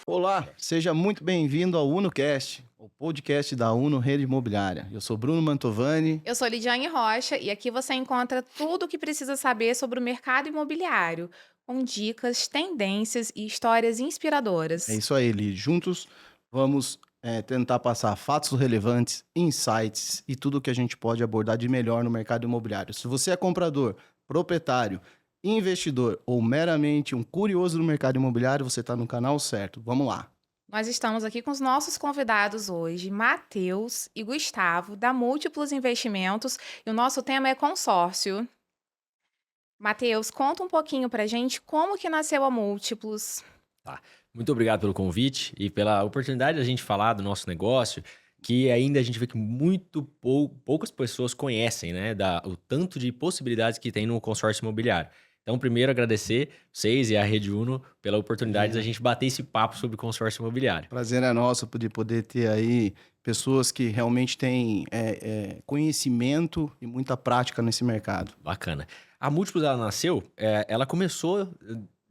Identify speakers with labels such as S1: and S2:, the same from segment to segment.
S1: Olá, seja muito bem-vindo ao UnoCast, o podcast da Uno Rede Imobiliária. Eu sou Bruno Mantovani.
S2: Eu sou Lidiane Rocha e aqui você encontra tudo o que precisa saber sobre o mercado imobiliário, com dicas, tendências e histórias
S1: É
S2: inspiradoras.
S1: isso aí, Li. Juntos vamos tentar passar fatos relevantes, insights e tudo o que a gente pode abordar de melhor no mercado imobiliário. Se você é comprador, proprietário, investidor ou meramente um curioso no mercado imobiliário, você está no canal certo. Vamos lá.
S2: Nós estamos aqui com os nossos convidados hoje, Matheus e Gustavo, da Múltiplos Investimentos, e o nosso tema é consórcio. Matheus, conta um pouquinho pra gente como que nasceu a Múltiplos.
S3: Tá. Muito obrigado pelo convite e pela oportunidade de a gente falar do nosso negócio, que ainda a gente vê que poucas pessoas conhecem, né, o tanto de possibilidades que tem no consórcio imobiliário. Então, primeiro, agradecer vocês e a Rede Uno pela oportunidade de a gente bater esse papo sobre consórcio imobiliário.
S1: Prazer é nosso de poder ter aí pessoas que realmente têm conhecimento e muita prática nesse mercado.
S3: Bacana. A Múltiplos, ela nasceu, ela começou,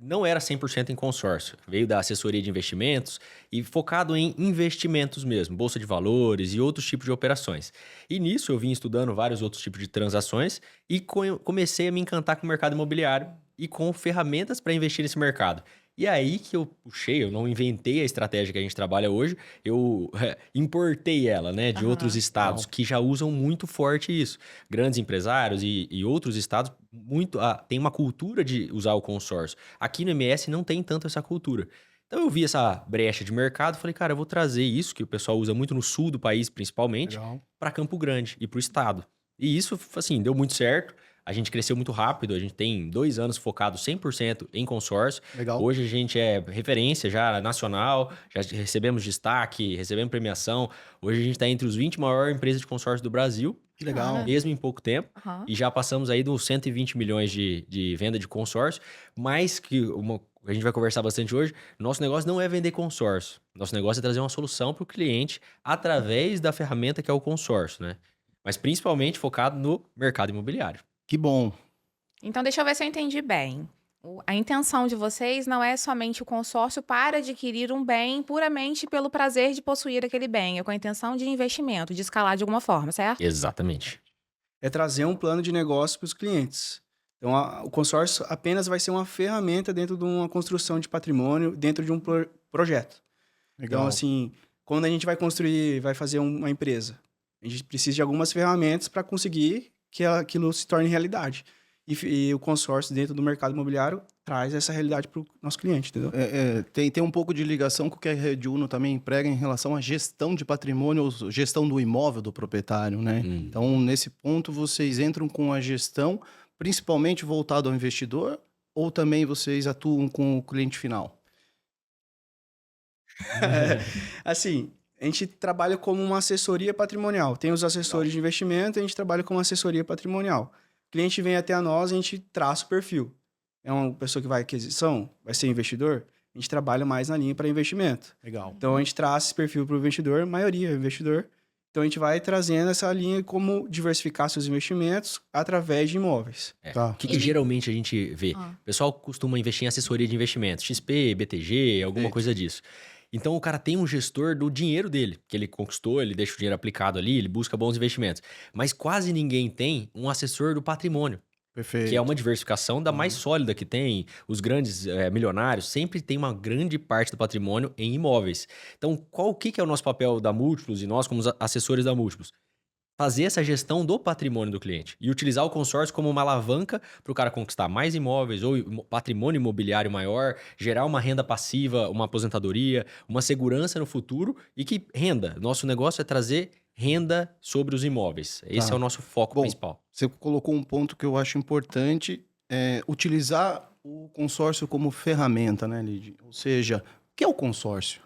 S3: não era 100% em consórcio. Veio da assessoria de investimentos e focado em investimentos mesmo, bolsa de valores e outros tipos de operações. E nisso eu vim estudando vários outros tipos de transações e comecei a me encantar com o mercado imobiliário e com ferramentas para investir nesse mercado. E aí que eu puxei, eu não inventei a estratégia que a gente trabalha hoje, eu importei ela, né, de outros
S2: Aham.
S3: estados
S1: Legal.
S3: que já usam muito forte isso. Grandes empresários e outros estados tem uma cultura de usar o consórcio. Aqui no MS não tem tanto essa cultura. Então eu vi essa brecha de mercado, falei, cara, eu vou trazer isso que o pessoal usa muito no sul do país, principalmente,
S1: Legal.
S3: para Campo Grande e para o estado. E isso, assim, deu muito certo. A gente cresceu muito rápido, a gente tem 2 anos focado 100% em consórcio.
S1: Legal.
S3: Hoje a gente é referência já nacional, já recebemos destaque, recebemos premiação. Hoje a gente está entre os 20 maiores empresas de consórcio do Brasil,
S1: Que legal.
S3: mesmo em pouco tempo.
S2: Aham.
S3: E já passamos aí dos 120 milhões de venda de consórcio. Mas a gente vai conversar bastante hoje, nosso negócio não é vender consórcio. Nosso negócio é trazer uma solução para o cliente através da ferramenta que é o consórcio, né? Mas principalmente focado no mercado imobiliário.
S1: Que bom.
S2: Então, deixa eu ver se eu entendi bem. A intenção de vocês não é somente o consórcio para adquirir um bem puramente pelo prazer de possuir aquele bem, é com a intenção de investimento, de escalar de alguma forma, certo?
S3: Exatamente.
S4: É trazer um plano de negócio para os clientes. Então, o consórcio apenas vai ser uma ferramenta dentro de uma construção de patrimônio, dentro de um projeto.
S1: Legal.
S4: Então, assim, quando a gente vai construir, vai fazer uma empresa, a gente precisa de algumas ferramentas para conseguir que aquilo se torne realidade. E o consórcio dentro do mercado imobiliário traz essa realidade para o nosso cliente, entendeu?
S1: Tem um pouco de ligação com o que a Rede Uno também emprega em relação à gestão de patrimônio, ou gestão do imóvel do proprietário, né? Então, nesse ponto, vocês entram com a gestão, principalmente voltado ao investidor, ou também vocês atuam com o cliente final?
S4: Assim, a gente trabalha como uma assessoria patrimonial. Tem os assessores de investimento, a gente trabalha como assessoria patrimonial. O cliente vem até a nós, a gente traça o perfil. É uma pessoa que vai aquisição, vai ser investidor, a gente trabalha mais na linha para investimento.
S1: Legal.
S4: Então a gente traça esse perfil para o investidor, maioria é investidor. Então a gente vai trazendo essa linha como diversificar seus investimentos através de imóveis.
S1: Tá.
S3: O que geralmente a gente vê?
S2: Ah.
S3: O pessoal costuma investir em assessoria de investimentos, XP, BTG, alguma coisa disso. Então o cara tem um gestor do dinheiro dele, que ele conquistou, ele deixa o dinheiro aplicado ali, ele busca bons investimentos. Mas quase ninguém tem um assessor do patrimônio,
S1: Perfeito.
S3: que é uma diversificação da mais sólida que tem. Os grandes milionários sempre têm uma grande parte do patrimônio em imóveis. Então, o que é o nosso papel da Múltiplos e nós como os assessores da Múltiplos? Fazer essa gestão do patrimônio do cliente e utilizar o consórcio como uma alavanca para o cara conquistar mais imóveis ou patrimônio imobiliário maior, gerar uma renda passiva, uma aposentadoria, uma segurança no futuro e que renda. Nosso negócio é trazer renda sobre os imóveis. Esse
S1: Tá.
S3: é o nosso foco
S1: Bom,
S3: principal.
S1: você colocou um ponto que eu acho importante, utilizar o consórcio como ferramenta, né, Lid? Ou seja, o que é o consórcio?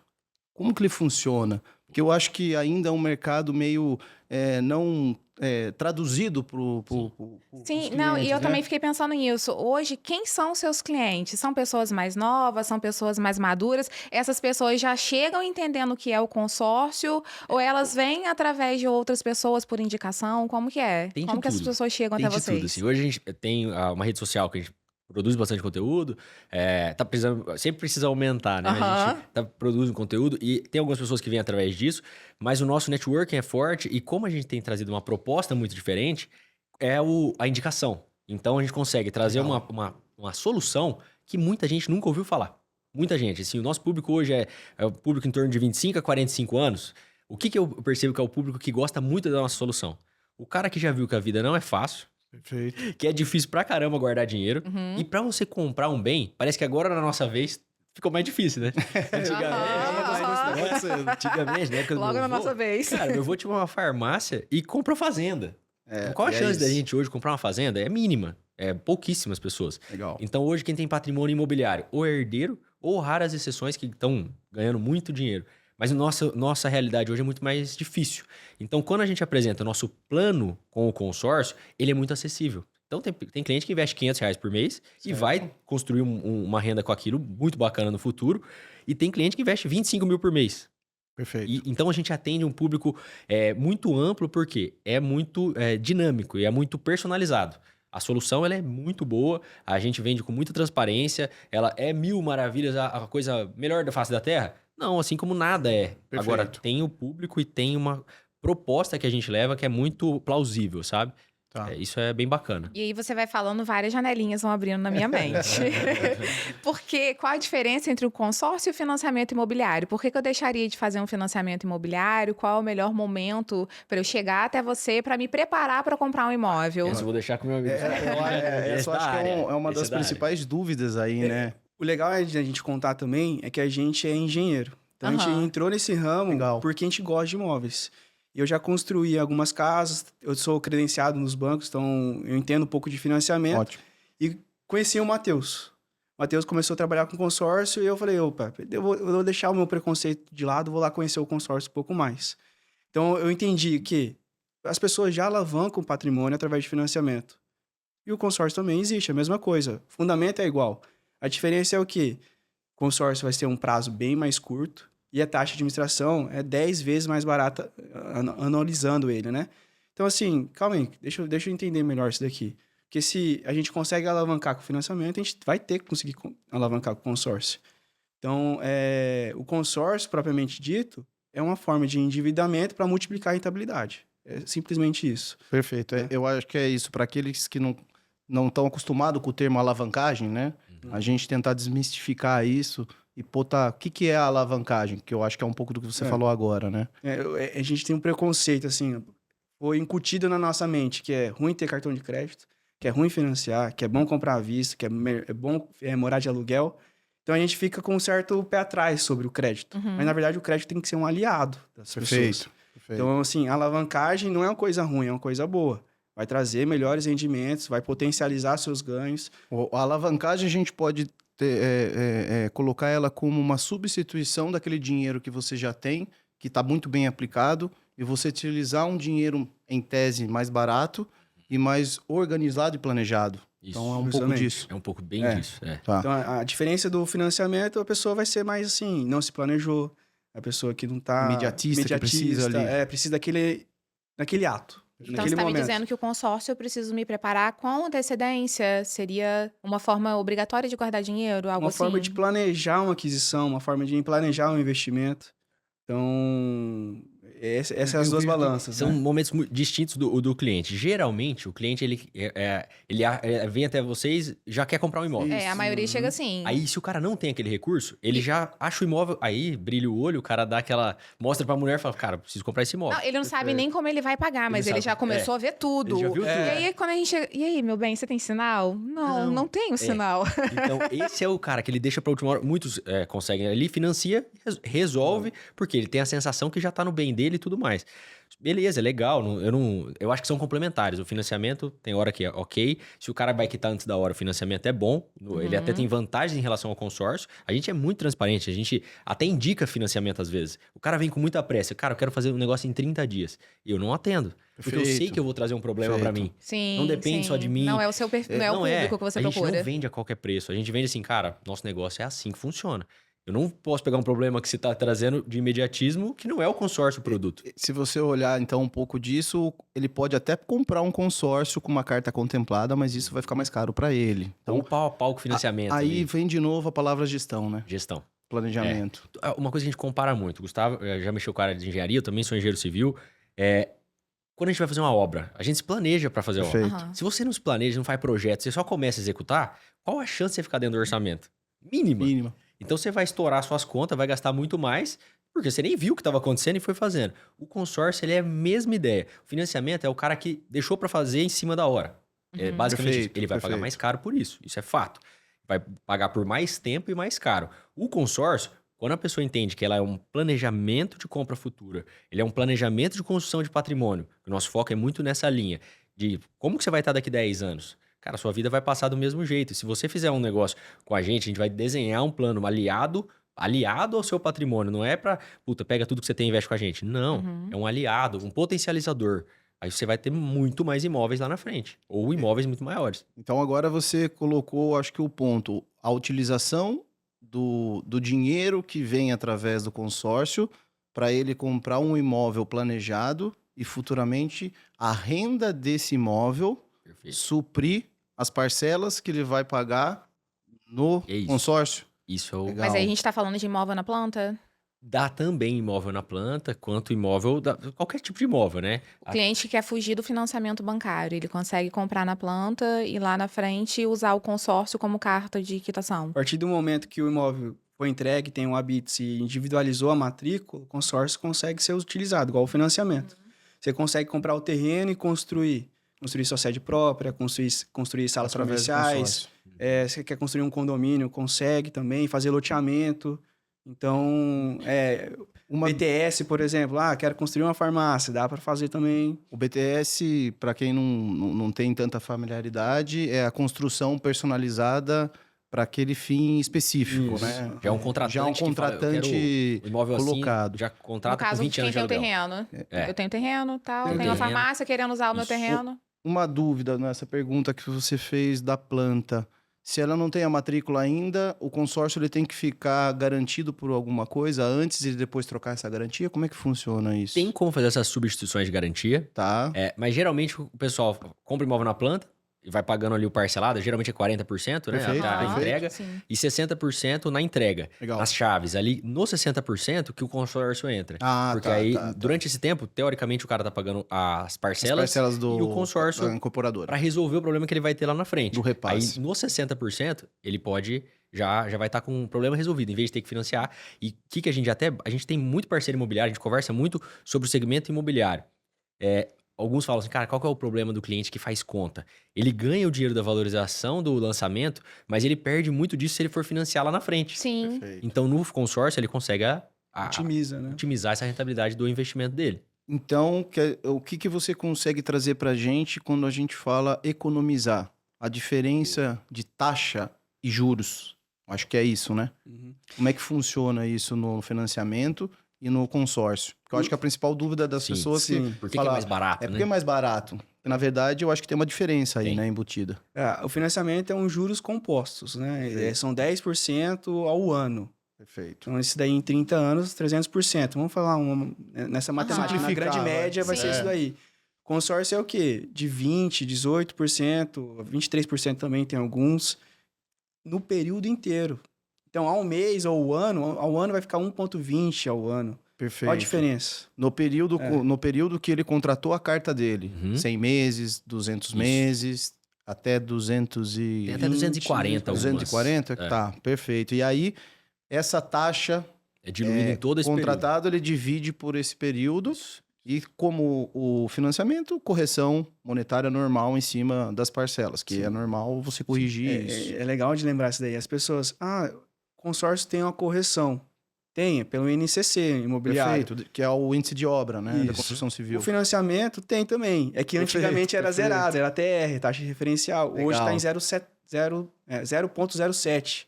S1: Como que ele funciona? Porque eu acho que ainda é um mercado meio não traduzido para
S2: Sim, não, e eu
S1: né?
S2: também fiquei pensando nisso. Hoje, quem são seus clientes? São pessoas mais novas, são pessoas mais maduras? Essas pessoas já chegam entendendo o que é o consórcio ou elas vêm através de outras pessoas por indicação? Como que é?
S3: Tem de
S2: Como que essas
S3: tudo.
S2: pessoas chegam
S3: Tem
S2: até
S3: de tudo,
S2: vocês?
S3: assim. Hoje a gente tem uma rede social que a gente produz bastante conteúdo, tá precisando, sempre precisa aumentar, né? A
S2: Aham.
S3: gente tá produzindo conteúdo e tem algumas pessoas que vêm através disso, mas o nosso networking é forte e como a gente tem trazido uma proposta muito diferente, a indicação. Então a gente consegue trazer uma solução que muita gente nunca ouviu falar. Muita gente. Assim, o nosso público hoje é o público em torno de 25 a 45 anos. O que eu percebo que é o público que gosta muito da nossa solução? O cara que já viu que a vida não é fácil,
S1: Perfeito.
S3: que é difícil pra caramba guardar dinheiro.
S2: Uhum.
S3: E pra você comprar um bem, parece que agora na nossa vez ficou mais difícil, né?
S2: Aham.
S1: Pode ser.
S3: Antigamente, né?
S2: Logo na nossa vez.
S3: Cara, meu avô tinha uma farmácia e comprou fazenda. Qual a
S1: e é
S3: chance da
S1: isso.
S3: gente hoje comprar uma fazenda? É mínima. É pouquíssimas pessoas.
S1: Legal.
S3: Então hoje quem tem patrimônio imobiliário, ou é herdeiro, ou raras exceções que estão ganhando muito dinheiro. Mas nossa realidade hoje é muito mais difícil. Então, quando a gente apresenta o nosso plano com o consórcio, ele é muito acessível. Então, tem cliente que investe R$ 500 por mês e vai construir uma renda com aquilo muito bacana no futuro. E tem cliente que investe 25 mil por mês.
S1: Perfeito.
S3: Então, a gente atende um público muito amplo porque é muito dinâmico e é muito personalizado. A solução ela é muito boa, a gente vende com muita transparência, ela é mil maravilhas, a coisa melhor da face da Terra? Não, assim como nada é.
S1: Perfeito.
S3: Agora, tem o público e tem uma proposta que a gente leva que é muito plausível, sabe?
S1: Tá.
S3: Isso é bem bacana.
S2: E aí você vai falando, várias janelinhas vão abrindo na minha mente. Porque qual a diferença entre o consórcio e o financiamento imobiliário? Por que eu deixaria de fazer um financiamento imobiliário? Qual é o melhor momento para eu chegar até você para me preparar para comprar um imóvel?
S3: Isso eu vou deixar com o meu amigo.
S1: Essa eu acho que é uma das principais dúvidas aí, né?
S4: O legal é de a gente contar também é que a gente é engenheiro. Então a gente
S2: Aham.
S4: entrou nesse ramo
S1: Legal.
S4: porque a gente gosta de imóveis. Eu já construí algumas casas, eu sou credenciado nos bancos, então eu entendo um pouco de financiamento.
S1: Ótimo.
S4: E conheci o Matheus. O Matheus começou a trabalhar com consórcio e eu falei, opa, eu vou deixar o meu preconceito de lado, vou lá conhecer o consórcio um pouco mais. Então eu entendi que as pessoas já alavancam o patrimônio através de financiamento. E o consórcio também existe, a mesma coisa. O fundamento é igual. A diferença é o quê? O consórcio vai ter um prazo bem mais curto e a taxa de administração é 10 vezes mais barata anualizando ele, né? Então, assim, calma aí, deixa eu entender melhor isso daqui. Porque se a gente consegue alavancar com o financiamento, a gente vai ter que conseguir alavancar com o consórcio. Então, o consórcio, propriamente dito, é uma forma de endividamento para multiplicar a rentabilidade. É simplesmente isso.
S1: Perfeito. Eu acho que é isso. Para aqueles que não estão acostumados com o termo alavancagem, né? A gente tentar desmistificar isso e botar o que é a alavancagem, que eu acho que é um pouco do que você falou agora, né?
S4: A gente tem um preconceito, assim, foi incutido na nossa mente, que é ruim ter cartão de crédito, que é ruim financiar, que é bom comprar à vista, que é bom morar de aluguel. Então a gente fica com um certo pé atrás sobre o crédito.
S2: Uhum.
S4: Mas, na verdade, o crédito tem que ser um aliado das pessoas.
S1: Perfeito.
S4: Então, assim, a alavancagem não é uma coisa ruim, é uma coisa boa. Vai trazer melhores rendimentos, vai potencializar seus ganhos.
S1: A alavancagem a gente pode colocar ela como uma substituição daquele dinheiro que você já tem, que está muito bem aplicado, e você utilizar um dinheiro, em tese, mais barato e mais organizado e planejado.
S3: Isso.
S1: Então é um pouco
S4: Justamente.
S1: disso.
S3: É um pouco bem disso.
S1: Tá.
S4: Então, a diferença do financiamento, a pessoa vai ser mais assim, não se planejou, a pessoa que não está...
S1: Imediatista, que precisa ali.
S4: Precisa daquele ato.
S2: Então,
S4: naquele
S2: você está me
S4: momento.
S2: dizendo que o consórcio eu preciso me preparar com antecedência? Seria uma forma obrigatória de guardar dinheiro? Algo
S4: Uma
S2: assim?
S4: forma de planejar uma aquisição, uma forma de planejar um investimento. Então, essas são as duas balanças.
S3: São
S4: né?
S3: momentos distintos do cliente. Geralmente, o cliente ele vem até vocês já quer comprar um imóvel.
S2: A maioria chega assim.
S3: Aí, se o cara não tem aquele recurso, ele já acha o imóvel, aí brilha o olho, o cara dá aquela... Mostra pra mulher e fala, cara, preciso comprar esse imóvel.
S2: Não, ele não sabe nem como ele vai pagar, mas ele
S3: sabe.
S2: já começou a ver tudo.
S3: Ele já viu tudo.
S2: E aí, quando a gente chega... E aí, meu bem, você tem sinal? Não tenho sinal.
S3: Então, esse é o cara que ele deixa pra última hora. Muitos conseguem ali, financia, resolve, porque ele tem a sensação que já tá no bem dele e tudo mais. Beleza, é legal. Eu acho que são complementares. O financiamento tem hora que é ok. Se o cara vai quitar antes da hora, o financiamento é bom. Ele até tem vantagens em relação ao consórcio. A gente é muito transparente. A gente até indica financiamento às vezes. O cara vem com muita pressa. Cara, eu quero fazer um negócio em 30 dias. E eu não atendo. Porque eu sei
S1: Perfeito.
S3: que eu vou trazer um problema pra mim.
S2: Sim,
S3: Não depende
S2: sim.
S3: só de mim.
S2: Não é o seu perfil, não é o público que você
S3: A gente
S2: procura.
S3: não vende a qualquer preço. A gente vende assim, cara, nosso negócio é assim que funciona. Eu não posso pegar um problema que você está trazendo de imediatismo, que não é o consórcio o produto.
S1: Se você olhar, então, um pouco disso, ele pode até comprar um consórcio com uma carta contemplada, mas isso vai ficar mais caro para ele.
S3: Então,
S1: Então,
S3: pau a pau com financiamento.
S1: aí
S3: ali.
S1: vem de novo a palavra gestão, né?
S3: Gestão.
S1: Planejamento.
S3: Uma coisa que a gente compara muito. Gustavo já mexeu com a área de engenharia, eu também sou engenheiro civil. Quando a gente vai fazer uma obra, a gente se planeja para fazer a obra.
S1: Perfeito.
S2: Aham.
S3: Se você não se planeja, não faz projeto, você só começa a executar, qual a chance de você ficar dentro do orçamento? Mínima.
S1: Mínima.
S3: Então você vai estourar suas contas, vai gastar muito mais, porque você nem viu o que estava acontecendo e foi fazendo. O consórcio, ele é a mesma ideia. O financiamento é o cara que deixou para fazer em cima da hora. É
S2: Uhum.
S3: basicamente isso.
S1: Perfeito,
S3: Ele vai pagar
S1: perfeito.
S3: mais caro por isso. Isso é fato. Vai pagar por mais tempo e mais caro. O consórcio, quando a pessoa entende que ela é um planejamento de compra futura, ele é um planejamento de construção de patrimônio, o nosso foco é muito nessa linha de como que você vai estar daqui 10 anos. Cara, sua vida vai passar do mesmo jeito. Se você fizer um negócio com a gente vai desenhar um plano aliado ao seu patrimônio. Não é pra, puta, pega tudo que você tem e investe com a gente. Não,
S2: Uhum.
S3: é um aliado, um potencializador. Aí você vai ter muito mais imóveis lá na frente. Ou imóveis muito maiores.
S1: Então, agora você colocou, acho que o ponto, a utilização do dinheiro que vem através do consórcio para ele comprar um imóvel planejado e futuramente a renda desse imóvel
S3: Perfeito.
S1: suprir as parcelas que ele vai pagar no
S3: É isso.
S1: consórcio.
S3: Isso é o...
S1: Legal.
S2: Mas aí a gente tá falando de imóvel na planta?
S3: Dá também imóvel na planta, quanto imóvel... Qualquer tipo de imóvel, né?
S2: O cliente quer fugir do financiamento bancário. Ele consegue comprar na planta e lá na frente usar o consórcio como carta de quitação.
S4: A partir do momento que o imóvel foi entregue, tem um habite, se individualizou a matrícula, o consórcio consegue ser utilizado, igual o financiamento. Você consegue comprar o terreno e construir sua sede própria, construir salas
S1: Através do
S4: comerciais.
S1: consórcio.
S4: Você quer construir um condomínio, consegue também, fazer loteamento. Então,
S1: Uma,
S4: BTS, por exemplo, quero construir uma farmácia, dá para fazer também.
S1: o BTS, para quem não tem tanta familiaridade, é a construção personalizada para aquele fim específico,
S4: Isso.
S1: né?
S3: Já é um contratante
S1: Já é um
S3: que fala, eu quero
S1: contratante
S3: o imóvel
S1: colocado.
S3: assim, já
S2: No
S3: contrata
S2: caso,
S3: por 20
S2: quem
S3: anos de
S2: tem o
S3: aluguel.
S2: terreno.
S3: É.
S2: Eu tenho terreno, tal.
S3: Tem
S2: Tenho uma
S3: terreno.
S2: farmácia querendo usar o meu
S3: Isso.
S2: terreno.
S1: Uma dúvida nessa pergunta que você fez da planta. Se ela não tem a matrícula ainda, o consórcio ele tem que ficar garantido por alguma coisa antes e depois trocar essa garantia? Como é que funciona isso?
S3: Tem como fazer essas substituições de garantia,
S1: Tá.
S3: mas geralmente o pessoal compra imóvel na planta e vai pagando ali o parcelado, geralmente é 40%, né?
S1: Perfeito,
S3: A
S2: Aham,
S3: entrega,
S2: sim.
S3: e 60% na entrega.
S1: Legal.
S3: Nas chaves, ali no 60% que o consórcio entra.
S1: Ah,
S3: Porque
S1: tá,
S3: aí,
S1: tá.
S3: durante esse tempo, teoricamente, o cara tá pagando as
S1: As
S3: parcelas,
S1: parcelas do
S3: e o consórcio
S1: da incorporadora.
S3: para resolver o problema que ele vai ter lá na frente.
S1: Do repasse.
S3: Aí, no 60%, ele pode já vai estar com um problema resolvido, em vez de ter que financiar. E o que a gente a gente tem muito parceiro imobiliário, a gente conversa muito sobre o segmento imobiliário. Alguns falam assim, cara, qual que é o problema do cliente que faz conta? Ele ganha o dinheiro da valorização do lançamento, mas ele perde muito disso se ele for financiar lá na frente.
S2: Sim.
S1: Perfeito.
S3: Então, no consórcio, ele consegue
S4: Otimiza, né?
S3: otimizar essa rentabilidade do investimento dele.
S1: Então, o que você consegue trazer para a gente quando a gente fala economizar? A diferença de taxa e juros. Acho que é isso, né?
S4: Uhum.
S1: Como é que funciona isso no financiamento e no consórcio? Porque eu acho que a principal dúvida das
S3: Sim,
S1: pessoas
S4: sim.
S3: Por que,
S1: Fala-
S3: que é mais barato,
S1: é
S3: né?
S1: porque é mais barato. Na verdade, eu acho que tem uma diferença aí,
S3: Tem.
S1: né, embutida.
S4: O financiamento é um juros compostos, né?
S1: Perfeito.
S4: São 10% ao ano.
S1: Perfeito.
S4: Então, esse daí em 30 anos, 300%. Vamos falar nessa matemática. Na
S1: Simplificar,
S4: grande
S1: vai.
S4: média vai ser
S2: Sim.
S4: isso daí. Consórcio é o quê? De 20%, 18%, 23% também tem alguns, no período inteiro. Então, ao mês ou ao ano vai ficar 1,20 ao ano.
S1: Perfeito.
S4: Olha a diferença.
S1: No período que ele contratou a carta dele,
S3: Uhum.
S1: 100 meses, 200
S3: Isso.
S1: meses, até 220...
S3: Tem até 240 algumas.
S1: 240?
S3: É.
S1: Tá, perfeito. E aí, essa taxa
S3: É diluído em todo esse
S1: contratado, ele divide por esse período. E como o financiamento, correção monetária normal em cima das parcelas, que é normal você corrigir isso.
S4: É legal de lembrar isso daí. As pessoas, consórcio tem uma correção. Tem, pelo INCC, imobiliário.
S1: Perfeito, que é o índice de obra, né, da
S4: Isso.
S1: construção civil.
S4: O financiamento tem também. É que
S1: Perfeito,
S4: antigamente era
S1: perfeito.
S4: zerado, era TR, taxa de referencial. Hoje
S1: Legal.
S4: está em 0,07.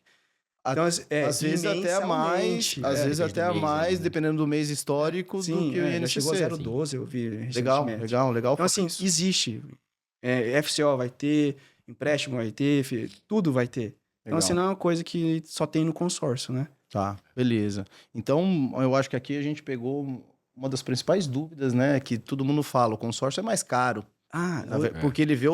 S4: Então,
S1: Às vezes até a mais,
S4: imensamente,
S1: às vezes
S3: depende
S1: até
S3: do
S1: a
S3: mês,
S1: mais,
S3: né?
S1: dependendo do mês histórico
S4: sim,
S1: do que o
S4: já
S1: INCC.
S4: chegou a 0,12, eu vi
S1: Legal,
S4: recentemente.
S1: legal.
S4: Então, assim, existe. FCO vai ter, empréstimo vai ter, tudo vai ter. Então,
S1: Legal.
S4: assim, não é uma coisa que só tem no consórcio, né?
S1: Tá, beleza. Então, eu acho que aqui a gente pegou uma das principais dúvidas, né? Que todo mundo fala, o consórcio é mais caro.
S4: Ah,
S1: Porque ele vê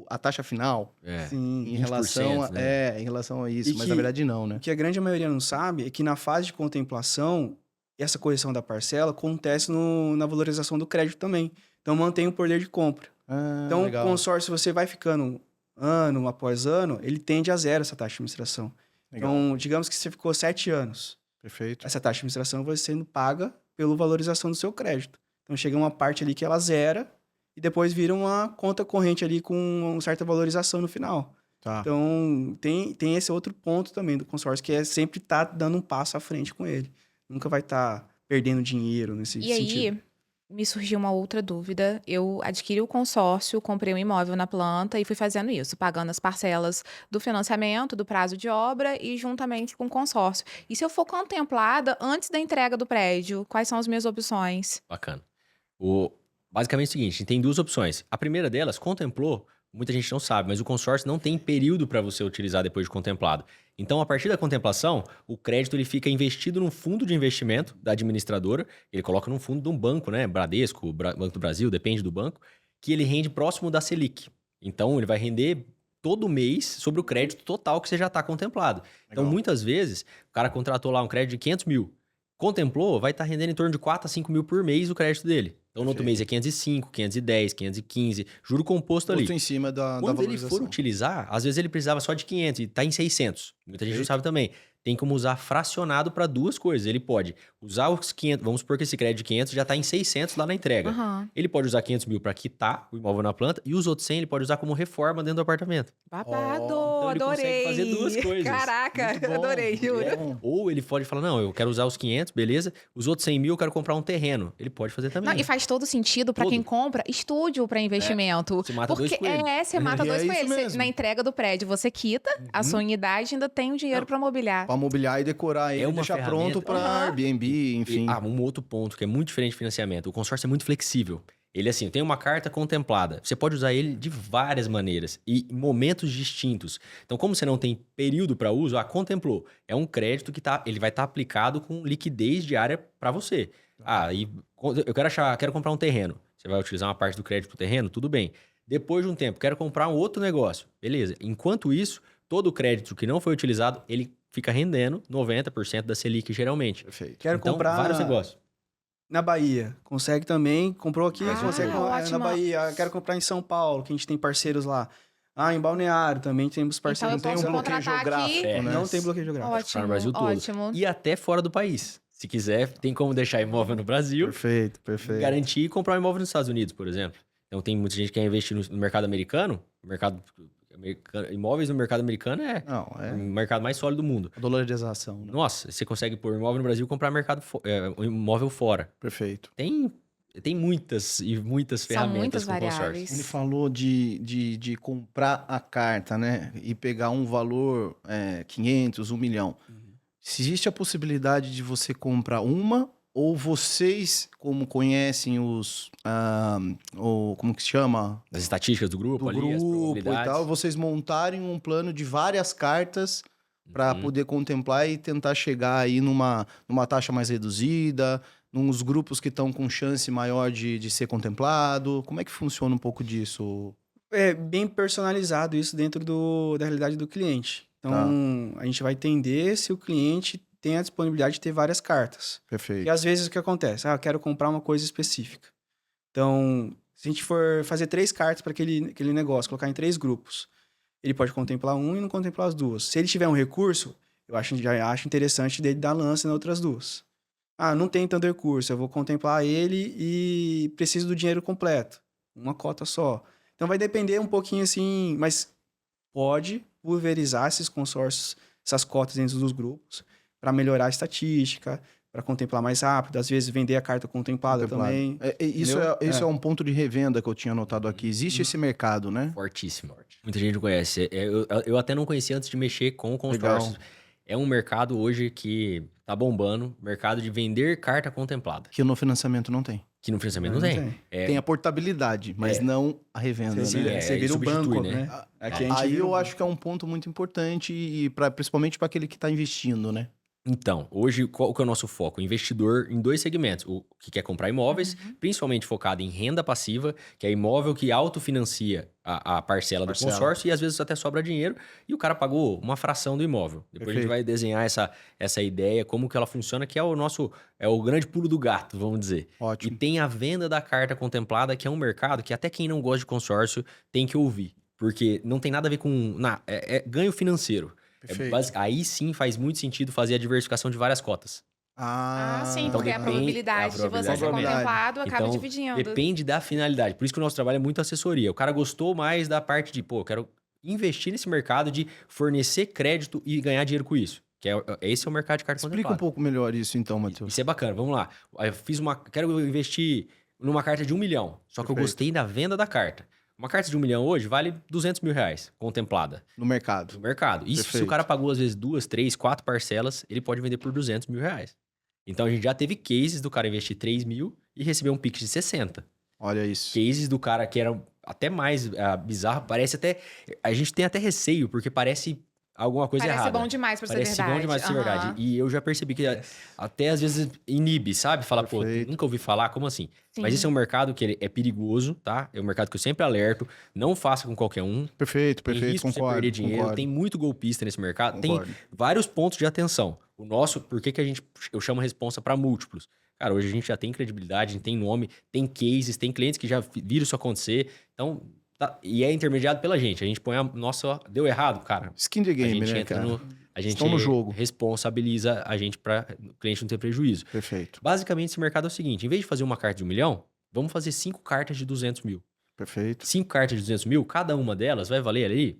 S1: a taxa final
S3: É.
S4: sim.
S1: em relação a,
S3: 20%, né?
S1: em relação a isso,
S4: E
S1: mas
S4: que-
S1: na verdade não, né?
S4: O que a grande maioria não sabe é que na fase de contemplação, essa correção da parcela acontece na valorização do crédito também. Então mantém o poder de compra.
S1: Ah,
S4: Então
S1: legal.
S4: o consórcio, você vai ficando ano após ano, ele tende a zero essa taxa de administração.
S1: Legal.
S4: Então, digamos que você ficou 7 anos.
S1: Perfeito.
S4: Essa taxa de administração vai sendo paga pela valorização do seu crédito. Então chega uma parte ali que ela zera e depois vira uma conta corrente ali com uma certa valorização no final.
S1: Tá.
S4: Então, tem esse outro ponto também do consórcio, que é sempre estar dando um passo à frente com ele. Nunca vai estar perdendo dinheiro nesse
S2: E aí,
S4: sentido.
S2: me surgiu uma outra dúvida. Eu adquiri o consórcio, comprei um imóvel na planta e fui fazendo isso, pagando as parcelas do financiamento, do prazo de obra e juntamente com o consórcio. E se eu for contemplada antes da entrega do prédio, quais são as minhas opções?
S3: Bacana. Basicamente é o seguinte, tem duas opções. A primeira delas, contemplou, muita gente não sabe, mas o consórcio não tem período para você utilizar depois de contemplado. Então, a partir da contemplação, o crédito ele fica investido num fundo de investimento da administradora, ele coloca num fundo de um banco, né? Bradesco, Banco do Brasil, depende do banco, que ele rende próximo da Selic. Então, ele vai render todo mês sobre o crédito total que você já está contemplado. Então,
S1: Legal.
S3: muitas vezes, o cara contratou lá um crédito de 500 mil. Contemplou, vai estar rendendo em torno de 4 a 5 mil por mês o crédito dele. Então, no outro mês é 505, 510, 515, juro composto ali.
S1: Custo em cima da
S3: Quando ele
S1: valorização.
S3: for utilizar, às vezes ele precisava só de 500 e está em 600. Muita gente não
S1: Perfeito.
S3: sabe também. Tem como usar fracionado para duas coisas. Ele pode usar os 500, vamos supor que esse crédito de 500 já está em 600 lá na entrega.
S2: Aham.
S3: Ele pode usar 500 mil para quitar o imóvel na planta e os outros 100 ele pode usar como reforma dentro do apartamento.
S2: Babado,
S3: então ele consegue
S2: adorei.
S3: fazer duas coisas.
S2: Caraca,
S1: Muito bom,
S2: adorei,
S1: muito
S2: juro.
S1: bom.
S3: Ou ele pode falar, não, eu quero usar os 500, beleza. Os outros 100 mil eu quero comprar um terreno. Ele pode fazer também.
S2: Não, e faz todo sentido para
S3: Todo.
S2: quem compra estúdio para investimento.
S3: Você mata dois
S2: Porque
S3: coelhos.
S2: você mata
S1: E
S2: dois
S1: é isso
S2: coelhos. Você-
S1: mesmo.
S2: Na entrega do prédio, você quita a sua unidade e ainda tem o dinheiro para mobiliar.
S1: Pra mobiliar e decorar ele,
S3: uma
S1: deixar pronto
S3: ferramenta.
S1: pra
S2: Aham.
S1: Airbnb, enfim.
S3: Um outro ponto que é muito diferente de financiamento. O consórcio é muito flexível. Ele, assim, tem uma carta contemplada. Você pode usar ele de várias maneiras e em momentos distintos. Então, como você não tem período para uso, contemplou. É um crédito que ele vai estar aplicado com liquidez diária para você. E eu quero comprar um terreno. Você vai utilizar uma parte do crédito pro terreno? Tudo bem. Depois de um tempo, quero comprar um outro negócio. Beleza. Enquanto isso, todo o crédito que não foi utilizado, ele fica rendendo 90% da Selic, geralmente.
S1: Perfeito.
S4: Quero
S3: Então,
S4: comprar
S3: vários negócios.
S4: na Bahia. Consegue também. Comprou aqui,
S2: Ah,
S4: consegue na
S2: ótimo.
S4: Bahia. Quero comprar em São Paulo, que a gente tem parceiros lá. Em Balneário também temos parceiros.
S2: Então eu
S1: tem um
S2: posso
S1: bloqueio
S2: contratar
S1: geográfico,
S2: aqui.
S1: né?
S4: Não tem bloqueio geográfico.
S2: Ótimo,
S3: no Brasil todo.
S2: ótimo.
S3: E até fora do país. Se quiser, tem como deixar imóvel no Brasil,
S1: Perfeito, perfeito.
S3: garantir e comprar um imóvel nos Estados Unidos, por exemplo. Então tem muita gente que quer investir no mercado americano. Imóveis no mercado americano é
S1: Não,
S3: o
S1: é
S3: mercado mais sólido do mundo.
S1: a dolarização, né?
S3: Nossa, você consegue pôr imóvel no Brasil e comprar um imóvel fora.
S1: Perfeito.
S3: Tem muitas e muitas
S2: São
S3: ferramentas
S2: muitas
S3: com consórcio.
S2: variáveis.
S1: Ele falou de comprar a carta, né? E pegar um valor 500, 1 milhão. Se existe a possibilidade de você comprar uma, ou vocês, como conhecem como que se chama?
S3: As estatísticas do grupo
S1: Do
S3: ali, as
S1: grupo e
S3: probabilidades.
S1: tal, vocês montarem um plano de várias cartas para
S3: Uhum.
S1: poder contemplar e tentar chegar aí numa taxa mais reduzida, nos grupos que estão com chance maior de ser contemplado. Como é que funciona um pouco disso?
S4: É bem personalizado isso dentro da realidade do cliente. Então, a gente vai entender se o cliente tem a disponibilidade de ter várias cartas.
S1: Perfeito.
S4: E às vezes o que acontece? Eu quero comprar uma coisa específica. Então, se a gente for fazer 3 cartas para aquele negócio, colocar em 3 grupos, ele pode contemplar um e não contemplar as duas. Se ele tiver um recurso, já acho interessante dele dar lance nas outras duas. Não tem tanto recurso, eu vou contemplar ele e preciso do dinheiro completo. Uma cota só. Então vai depender um pouquinho assim, mas pode pulverizar esses consórcios, essas cotas dentro dos grupos, para melhorar a estatística, para contemplar mais rápido, às vezes vender a carta contemplada também.
S1: Isso
S4: Entendeu?
S1: é um ponto de revenda que eu tinha anotado aqui. Existe esse mercado, né?
S3: Fortíssimo. Muita gente não conhece. Eu até não conhecia antes de mexer com consórcios.
S1: Legal.
S3: É um mercado hoje que tá bombando, mercado de vender carta contemplada,
S1: Que no financiamento não tem.
S3: que no financiamento não tem.
S1: Tem a portabilidade, mas não a revenda,
S4: Você,
S1: né?
S4: você vira o
S3: substitui,
S4: banco,
S3: né?
S4: né? Aqui a gente
S1: Aí
S4: vira o
S1: eu
S4: banco.
S1: acho que é um ponto muito importante, e principalmente para aquele que está investindo, né?
S3: Então, hoje, qual que é o nosso foco? O investidor em 2 segmentos. O que quer comprar imóveis, principalmente focado em renda passiva, que é imóvel que autofinancia a parcela do
S1: Parcela.
S3: consórcio e às vezes até sobra dinheiro e o cara pagou uma fração do imóvel. Depois a gente
S1: Perfeito.
S3: vai desenhar essa ideia, como que ela funciona, que é o grande pulo do gato, vamos dizer. E
S1: Ótimo.
S3: tem a venda da carta contemplada, que é um mercado que até quem não gosta de consórcio tem que ouvir. Porque não tem nada a ver com... é ganho financeiro.
S1: Perfeito.
S3: Aí sim faz muito sentido fazer a diversificação de várias cotas.
S2: Ah, sim,
S3: Então
S2: porque a
S3: depende-
S2: probabilidade de você ser
S1: probabilidade.
S2: contemplado acaba
S3: Então,
S2: dividindo.
S3: depende da finalidade. Por isso que o nosso trabalho é muito assessoria. O cara gostou mais da parte de, eu quero investir nesse mercado de fornecer crédito e ganhar dinheiro com isso. Esse é o mercado de carta
S1: Explica um
S3: contemplada.
S1: pouco melhor isso então, Matheus.
S3: Isso é bacana, vamos lá. Quero investir numa carta de 1 milhão, só que eu
S1: Perfeito.
S3: gostei da venda da carta. Uma carta de 1 milhão hoje vale R$200 mil contemplada
S1: No mercado.
S3: no mercado. Isso, se
S1: Perfeito.
S3: o cara pagou às vezes 2, 3, 4 parcelas, ele pode vender por R$200 mil. Então a gente já teve cases do cara investir 3 mil e receber um Pix de 60.
S1: Olha isso.
S3: Cases do cara que eram até mais bizarro, parece até... A gente tem até receio, porque parece alguma coisa
S2: Parece
S3: errada.
S2: bom demais pra ser
S3: Parece
S2: verdade.
S3: bom demais pra ser
S2: Aham.
S3: verdade. E eu já percebi que até às vezes inibe, sabe? Fala,
S1: Perfeito.
S3: nunca ouvi falar, como assim?
S2: Sim.
S3: Mas esse é um mercado que ele é perigoso, tá? É um mercado que eu sempre alerto. Não faça com qualquer um.
S1: Perfeito,
S3: Tem
S1: perfeito.
S3: risco de você
S1: Concordo.
S3: perder dinheiro.
S1: Concordo.
S3: Tem muito golpista nesse mercado.
S1: Concordo.
S3: Tem vários pontos de atenção. O nosso, por que eu chamo a responsa para múltiplos? Cara, hoje a gente já tem credibilidade, a gente tem nome, tem cases, tem clientes que já viram isso acontecer. Então, e é intermediado pela gente. A gente põe a nossa... Deu errado, cara.
S1: Skin the
S3: A
S1: game,
S3: gente
S1: né,
S3: entra
S1: cara?
S3: A gente
S1: Estão no jogo.
S3: responsabiliza a gente para o cliente não ter prejuízo.
S1: Perfeito,
S3: Basicamente, esse mercado é o seguinte: em vez de fazer uma carta de 1 milhão, vamos fazer 5 cartas de 200 mil.
S1: perfeito.
S3: 5 cartas de 200 mil, cada uma delas vai valer ali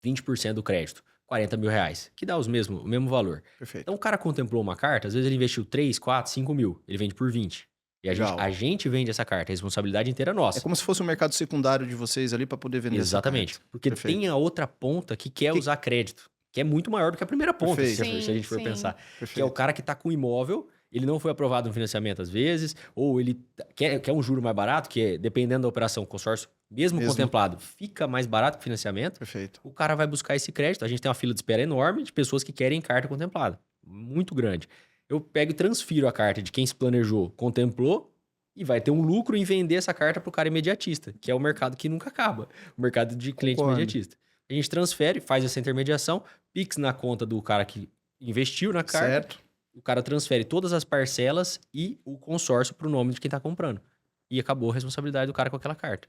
S3: 20% do crédito, R$40 mil, que dá o mesmo valor.
S1: Perfeito.
S3: Então, o cara contemplou uma carta, às vezes ele investiu 3, 4, 5 mil, ele vende por 20. E
S1: Legal.
S3: a gente vende essa carta, a responsabilidade inteira é nossa.
S1: É como se fosse um mercado secundário de vocês ali para poder vender essa
S3: Exatamente.
S1: carta.
S3: Porque
S1: Perfeito.
S3: tem a outra ponta que quer usar crédito, que é muito maior do que a primeira ponta, se
S1: Perfeito.
S3: a gente for
S2: Sim,
S3: pensar.
S1: Perfeito.
S3: Que é o cara que está com imóvel, ele não foi aprovado no financiamento às vezes, ou ele quer um juro mais barato, que é, dependendo da operação, o consórcio, mesmo contemplado, fica mais barato que o financiamento.
S1: Perfeito.
S3: O cara vai buscar esse crédito. A gente tem uma fila de espera enorme de pessoas que querem carta contemplada. Muito grande. Eu pego e transfiro a carta de quem se planejou, contemplou, e vai ter um lucro em vender essa carta para o cara imediatista, que é o mercado que nunca acaba. O mercado de cliente
S1: Concordo.
S3: imediatista. A gente transfere, faz essa intermediação, Pix na conta do cara que investiu na carta,
S1: Certo.
S3: o cara transfere todas as parcelas e o consórcio para o nome de quem está comprando. E acabou a responsabilidade do cara com aquela carta.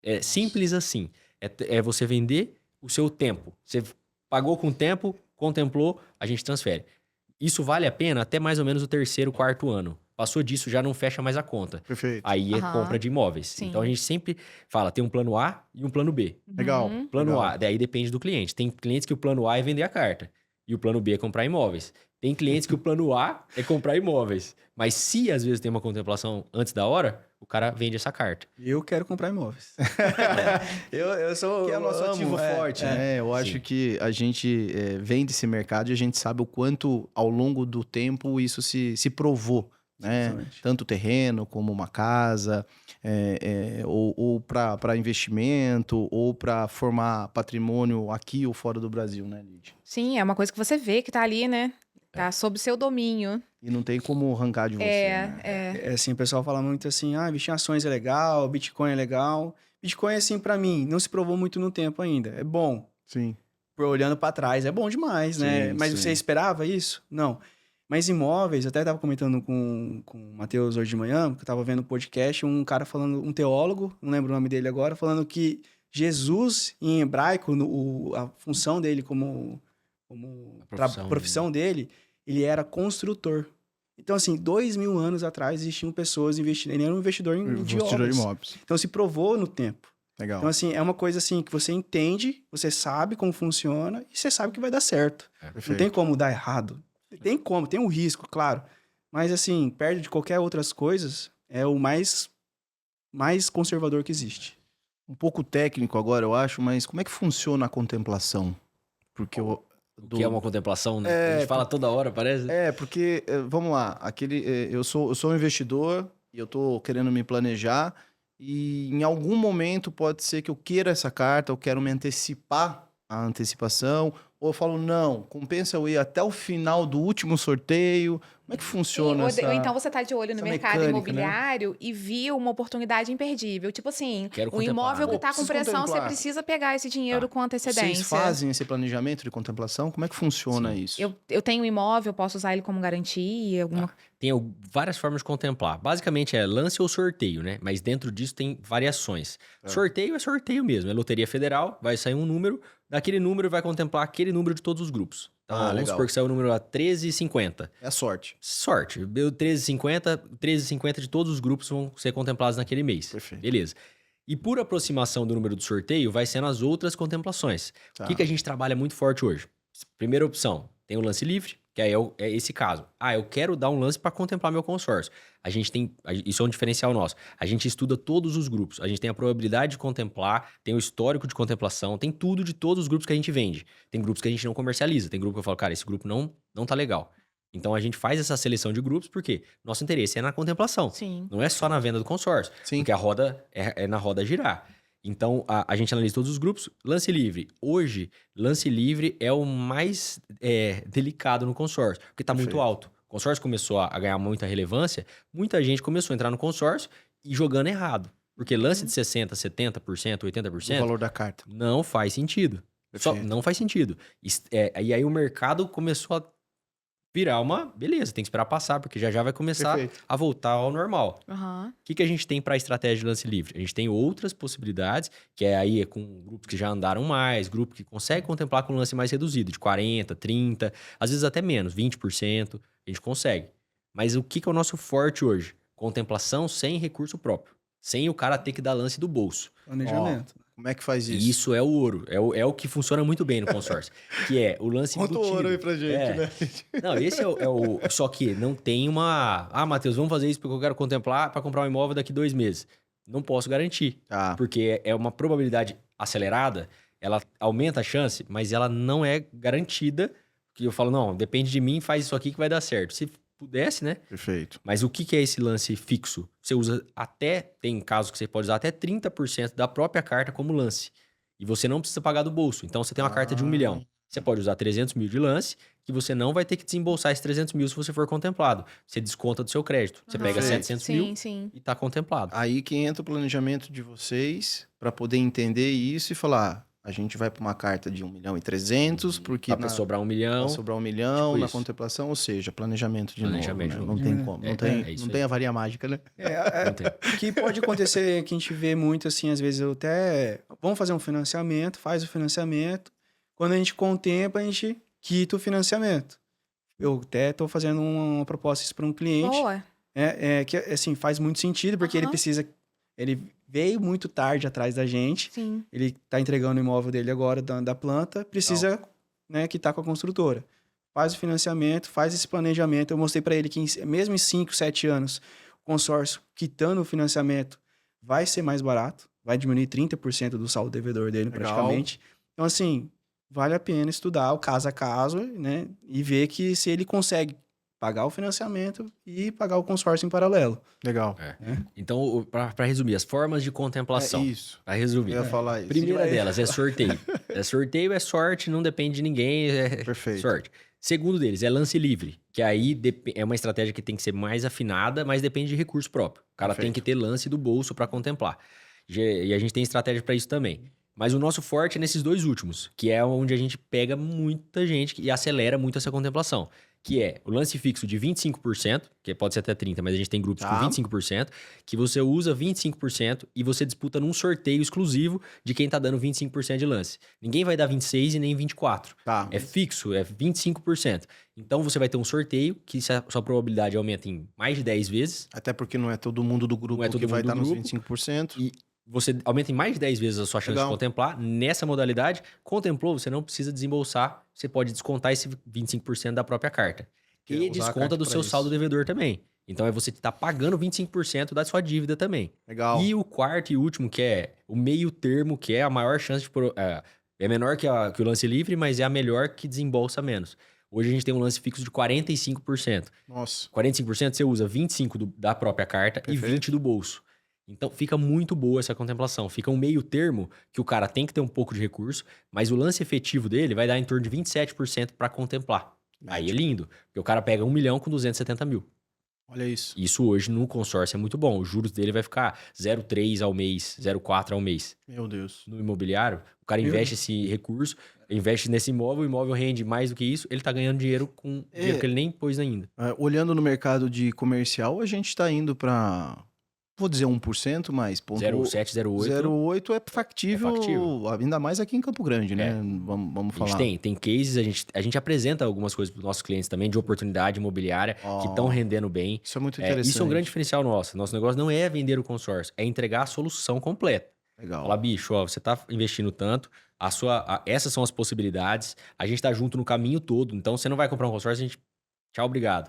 S3: É simples assim. É você vender o seu tempo. Você pagou com tempo, contemplou, a gente transfere. Isso vale a pena até mais ou menos o 3º, 4º ano. Passou disso, já não fecha mais a conta.
S1: Perfeito.
S3: Aí é
S2: Aham.
S3: compra de imóveis.
S2: Sim.
S3: Então a gente sempre fala, tem um plano A e um plano B.
S1: Legal.
S2: Uhum.
S3: Plano
S1: Legal.
S3: A, daí depende do cliente. Tem clientes que o plano A é vender a carta. E o plano B é comprar imóveis. Tem clientes que o plano A é comprar imóveis. Mas se às vezes tem uma contemplação antes da hora, o cara vende essa carta.
S4: Eu quero comprar imóveis. eu sou...
S1: Que é o nosso
S4: eu
S1: ativo
S4: amo,
S1: forte, né? Eu acho
S3: Sim.
S1: que a gente vem desse mercado e a gente sabe o quanto, ao longo do tempo, isso se provou, né?
S4: Exatamente.
S1: Tanto terreno como uma casa, ou para investimento, ou para formar patrimônio aqui ou fora do Brasil, né, Lid?
S2: Sim, é uma coisa que você vê que tá ali, né? Tá sob seu domínio.
S1: E não tem como arrancar de você, né?
S2: É.
S4: É assim, o pessoal fala muito assim, investir em ações é legal, Bitcoin é legal. Bitcoin, assim, pra mim, não se provou muito no tempo ainda. É bom.
S1: Sim.
S4: Olhando pra trás, é bom demais, né?
S1: Sim,
S4: Mas
S1: sim.
S4: você esperava isso? Não. Mas imóveis, eu até tava comentando com o Matheus hoje de manhã, que eu tava vendo um podcast, um cara falando, um teólogo, não lembro o nome dele agora, falando que Jesus, em hebraico, a função dele como profissão dele, ele era construtor. Então, assim, 2000 anos atrás existiam pessoas investindo. Ele era um investidor de
S1: Investidor
S4: obras.
S1: de imóveis.
S4: Então, se provou no tempo.
S1: Legal.
S4: Então, assim, é uma coisa assim que você entende, você sabe como funciona e você sabe que vai dar certo. Não
S1: Perfeito.
S4: tem como dar errado. Tem como, tem um risco, claro. Mas, assim, perto de qualquer outras coisas, é o mais conservador que existe.
S1: Um pouco técnico agora, eu acho, mas como é que funciona a contemplação? Porque
S3: O que é uma contemplação, né? A gente fala toda hora, parece.
S1: porque, vamos lá, eu sou um investidor e eu tô querendo me planejar e em algum momento pode ser que eu queira essa carta, eu quero me antecipar a antecipação Ou eu falo, não, compensa eu ir até o final do último sorteio? Como é que funciona
S2: Ou
S1: essa...
S2: então você está de olho no
S1: essa
S2: mercado
S1: mecânica, né?
S2: imobiliário e viu uma oportunidade imperdível. Tipo assim,
S3: Quero
S2: um
S3: contemplar,
S2: imóvel
S3: né?
S2: que está com
S1: Preciso
S2: pressão, você
S1: contemplar.
S2: precisa pegar esse dinheiro
S3: Tá.
S2: com antecedência.
S1: Vocês fazem esse planejamento de contemplação? Como é que funciona
S3: Sim.
S1: isso?
S2: Eu tenho um imóvel, posso usar ele como garantia? Alguma...
S3: Tem várias formas de contemplar. Basicamente é lance ou sorteio, né? Mas dentro disso tem variações.
S1: É.
S3: Sorteio é sorteio mesmo. É loteria federal, vai sair um número, daquele número vai contemplar aquele número de todos os grupos. Então, vamos
S1: legal.
S3: supor que saiu o número 1350.
S1: É a sorte.
S3: Sorte. Deu 1350 de todos os grupos vão ser contemplados naquele mês.
S1: Perfeito.
S3: Beleza. E por aproximação do número do sorteio, vai sendo as outras contemplações.
S1: Tá.
S3: O que a gente trabalha muito forte hoje? Primeira opção, tem o lance livre, que aí é esse caso. Eu quero dar um lance para contemplar meu consórcio. Isso é um diferencial nosso. A gente estuda todos os grupos. A gente tem a probabilidade de contemplar, tem o histórico de contemplação, tem tudo de todos os grupos que a gente vende. Tem grupos que a gente não comercializa. Tem grupo que eu falo, cara, esse grupo não tá legal. Então a gente faz essa seleção de grupos porque nosso interesse é na contemplação.
S2: Sim.
S3: Não é só na venda do consórcio.
S1: Sim.
S3: Porque a roda é na roda girar. Então, a gente analisa todos os grupos. Lance livre. Hoje, lance livre é o mais delicado no consórcio, porque está muito
S1: Perfeito.
S3: alto. O consórcio começou a ganhar muita relevância, muita gente começou a entrar no consórcio e jogando errado. Porque lance de 60%, 70%,
S1: O
S3: 80%
S1: valor da carta.
S3: não faz sentido.
S1: Perfeito.
S3: Não faz sentido. E aí o mercado começou a virar beleza, tem que esperar passar, porque já vai começar
S1: Perfeito.
S3: a voltar ao normal.
S2: Aham.
S3: O que a gente tem para a estratégia de lance livre? A gente tem outras possibilidades, que é com grupos que já andaram mais, grupo que consegue contemplar com lance mais reduzido, de 40%, 30%, às vezes até menos, 20%, a gente consegue. Mas o que é o nosso forte hoje? Contemplação sem recurso próprio, sem o cara ter que dar lance do bolso.
S4: Planejamento.
S1: Como é que faz
S3: E
S1: isso?
S3: isso é o ouro, é o que funciona muito bem no consórcio, que é o lance
S1: Conta o
S3: embutido.
S1: ouro aí pra gente,
S3: É.
S1: né?
S3: Não, esse é o... Só que não tem uma... Matheus, vamos fazer isso porque eu quero contemplar para comprar um imóvel daqui 2 meses. Não posso garantir,
S1: Tá.
S3: porque é uma probabilidade acelerada, ela aumenta a chance, mas ela não é garantida, que eu falo, não, depende de mim, faz isso aqui que vai dar certo. Se pudesse, né?
S1: Perfeito.
S3: Mas o que é esse lance fixo? Você usa tem casos que você pode usar até 30% da própria carta como lance. E você não precisa pagar do bolso. Então, você tem uma carta de 1 milhão. Você pode usar 300 mil de lance, que você não vai ter que desembolsar esses 300 mil se você for contemplado. Você desconta do seu crédito. Você pega
S1: Perfeito.
S3: 700 mil
S2: Sim.
S3: e tá contemplado.
S1: Aí que entra o planejamento de vocês para poder entender isso e falar, a gente vai para uma carta de 1.300.000, porque
S3: Pra sobrar 1 milhão.
S1: vai sobrar 1 milhão
S3: Tipo
S1: na
S3: isso.
S1: contemplação, ou seja, planejamento de
S3: Planejamento de
S1: novo,
S3: novo.
S1: né? Não tem como,
S3: É isso
S1: não
S3: aí.
S1: tem a varinha mágica, né?
S3: Não tem.
S4: O que pode acontecer, que a gente vê muito assim, às vezes vamos fazer um financiamento, faz o financiamento, quando a gente contempla, a gente quita o financiamento. Eu até estou fazendo uma proposta para um cliente,
S2: Boa.
S4: que assim, faz muito sentido, porque
S2: Aham.
S4: ele veio muito tarde atrás da gente,
S2: Sim.
S4: ele está entregando o imóvel dele agora da planta, precisa quitar com a construtora. Faz o financiamento, faz esse planejamento. Eu mostrei para ele que mesmo em 5, 7 anos, o consórcio quitando o financiamento vai ser mais barato, vai diminuir 30% do saldo devedor dele
S1: Legal.
S4: praticamente. Então, assim, vale a pena estudar o caso a caso, né? E ver que se ele consegue pagar o financiamento e pagar o consórcio em paralelo.
S1: Legal.
S3: Então, para resumir, as formas de contemplação.
S1: É isso.
S3: Para resumir.
S1: Eu ia falar isso.
S3: Primeira delas é sorteio. Sorteio é sorte, não depende de ninguém, é
S1: Perfeito.
S3: sorte. Segundo deles é lance livre, que aí é uma estratégia que tem que ser mais afinada, mas depende de recurso próprio. O cara tem
S1: Perfeito.
S3: que ter lance do bolso para contemplar. E a gente tem estratégia para isso também. Mas o nosso forte é nesses dois últimos, que é onde a gente pega muita gente e acelera muito essa contemplação. Que é o lance fixo de 25%, que pode ser até 30%, mas a gente tem grupos
S1: Tá.
S3: com 25%, que você usa 25% e você disputa num sorteio exclusivo de quem tá dando 25% de lance. Ninguém vai dar 26% e nem 24%.
S1: Tá.
S3: É fixo, é 25%. Então você vai ter um sorteio que sua probabilidade aumenta em mais de 10 vezes.
S1: Até porque não é todo mundo do grupo
S3: Não é todo
S1: que vai
S3: mundo
S1: estar
S3: do
S1: nos
S3: grupo.
S1: 25%.
S3: E você aumenta em mais de 10 vezes a sua chance
S1: Legal.
S3: de contemplar. Nessa modalidade, contemplou, você não precisa desembolsar. Você pode descontar esse 25% da própria carta.
S1: Quer
S3: E
S1: usar a
S3: desconta
S1: carta
S3: do
S1: pra
S3: seu
S1: isso.
S3: saldo devedor também. Então, você está pagando 25% da sua dívida também.
S1: Legal.
S3: E o quarto e último, que é o meio termo, que é a maior chance de... É menor que o lance livre, mas é a melhor que desembolsa menos. Hoje a gente tem um lance fixo de 45%.
S1: Nossa.
S3: 45% você usa 25% da própria carta
S1: Perfeito.
S3: e 20% do bolso. Então, fica muito boa essa contemplação. Fica um meio termo que o cara tem que ter um pouco de recurso, mas o lance efetivo dele vai dar em torno de 27% para contemplar. Aí é lindo, porque o cara pega 1 milhão com 270 mil.
S1: Olha isso.
S3: Isso hoje no consórcio é muito bom. Os juros dele vai ficar 0,3 ao mês, 0,4 ao mês.
S1: Meu Deus.
S3: No imobiliário, o cara investe esse recurso, investe nesse imóvel, o imóvel rende mais do que isso, ele tá ganhando dinheiro com dinheiro que ele nem pôs ainda.
S1: Olhando no mercado de comercial, a gente está indo para, vou dizer 1%, mas
S3: 0,7, 0,8.
S1: 0,8 é factível,
S3: É factível.
S1: ainda mais aqui em Campo Grande, né? Vamos
S3: A
S1: falar.
S3: gente tem cases, a gente apresenta algumas coisas para os nossos clientes também de oportunidade imobiliária que estão rendendo bem.
S1: Isso é muito interessante.
S3: Isso é um grande diferencial nosso. Nosso negócio não é vender o consórcio, é entregar a solução completa.
S1: Legal.
S3: Falar, bicho, ó, você tá investindo tanto, essas são as possibilidades, a gente tá junto no caminho todo, então você não vai comprar um consórcio, a gente, tchau, obrigado.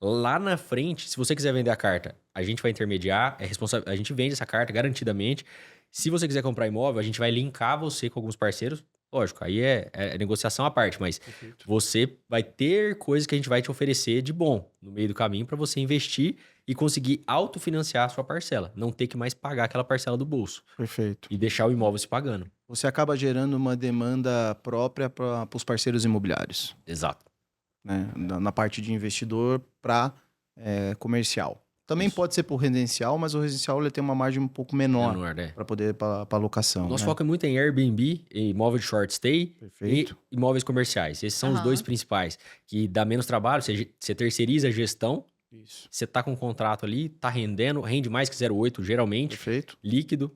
S3: Lá na frente, se você quiser vender a carta, a gente vai intermediar, a gente vende essa carta garantidamente. Se você quiser comprar imóvel, a gente vai linkar você com alguns parceiros. Lógico, aí é negociação à parte, mas você vai ter coisas que a gente vai te oferecer de bom no meio do caminho para você investir e conseguir autofinanciar a sua parcela. Não ter que mais pagar aquela parcela do bolso.
S1: Perfeito.
S3: E deixar o imóvel se pagando.
S1: Você acaba gerando uma demanda própria para os parceiros imobiliários,
S3: Exato.
S1: né? Na parte de investidor para comercial. Também
S3: Isso.
S1: pode ser por residencial, mas o residencial ele tem uma margem um pouco menor
S3: Menor, né?
S1: para poder para locação.
S3: Nosso
S1: né?
S3: foco é muito em Airbnb, em imóvel de short stay
S1: Perfeito.
S3: e imóveis comerciais. Esses são os
S2: Aham.
S3: dois principais. Que dá menos trabalho, você terceiriza a gestão,
S1: Isso.
S3: você tá com um contrato ali, tá rendendo, rende mais que 0,8 geralmente,
S1: Perfeito.
S3: líquido,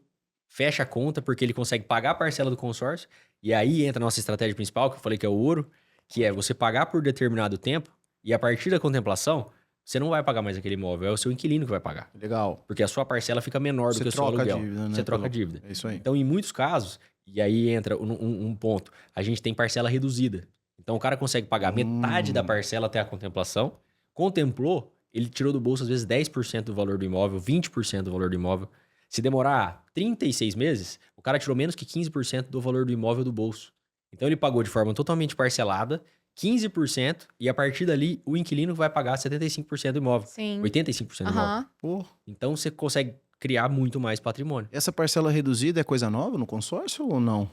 S3: fecha a conta porque ele consegue pagar a parcela do consórcio. E aí entra a nossa estratégia principal, que eu falei que é o ouro, que é você pagar por determinado tempo e a partir da contemplação, você não vai pagar mais aquele imóvel, é o seu inquilino que vai pagar.
S1: Legal.
S3: Porque a sua parcela fica menor do
S1: Você
S3: que o seu
S1: troca a
S3: aluguel.
S1: dívida, né,
S3: Você troca a
S1: pelo-
S3: dívida.
S1: É isso aí.
S3: Então, em muitos casos, e aí entra um ponto, a gente tem parcela reduzida. Então, o cara consegue pagar metade da parcela até a contemplação, contemplou, ele tirou do bolso, às vezes, 10% do valor do imóvel, 20% do valor do imóvel. Se demorar 36 meses, o cara tirou menos que 15% do valor do imóvel do bolso. Então, ele pagou de forma totalmente parcelada, 15%, e a partir dali, o inquilino vai pagar 75% do imóvel,
S2: Sim.
S3: 85% do imóvel.
S2: Aham.
S1: Pô,
S3: Então, você consegue criar muito mais patrimônio.
S1: essa parcela reduzida é coisa nova no consórcio ou não?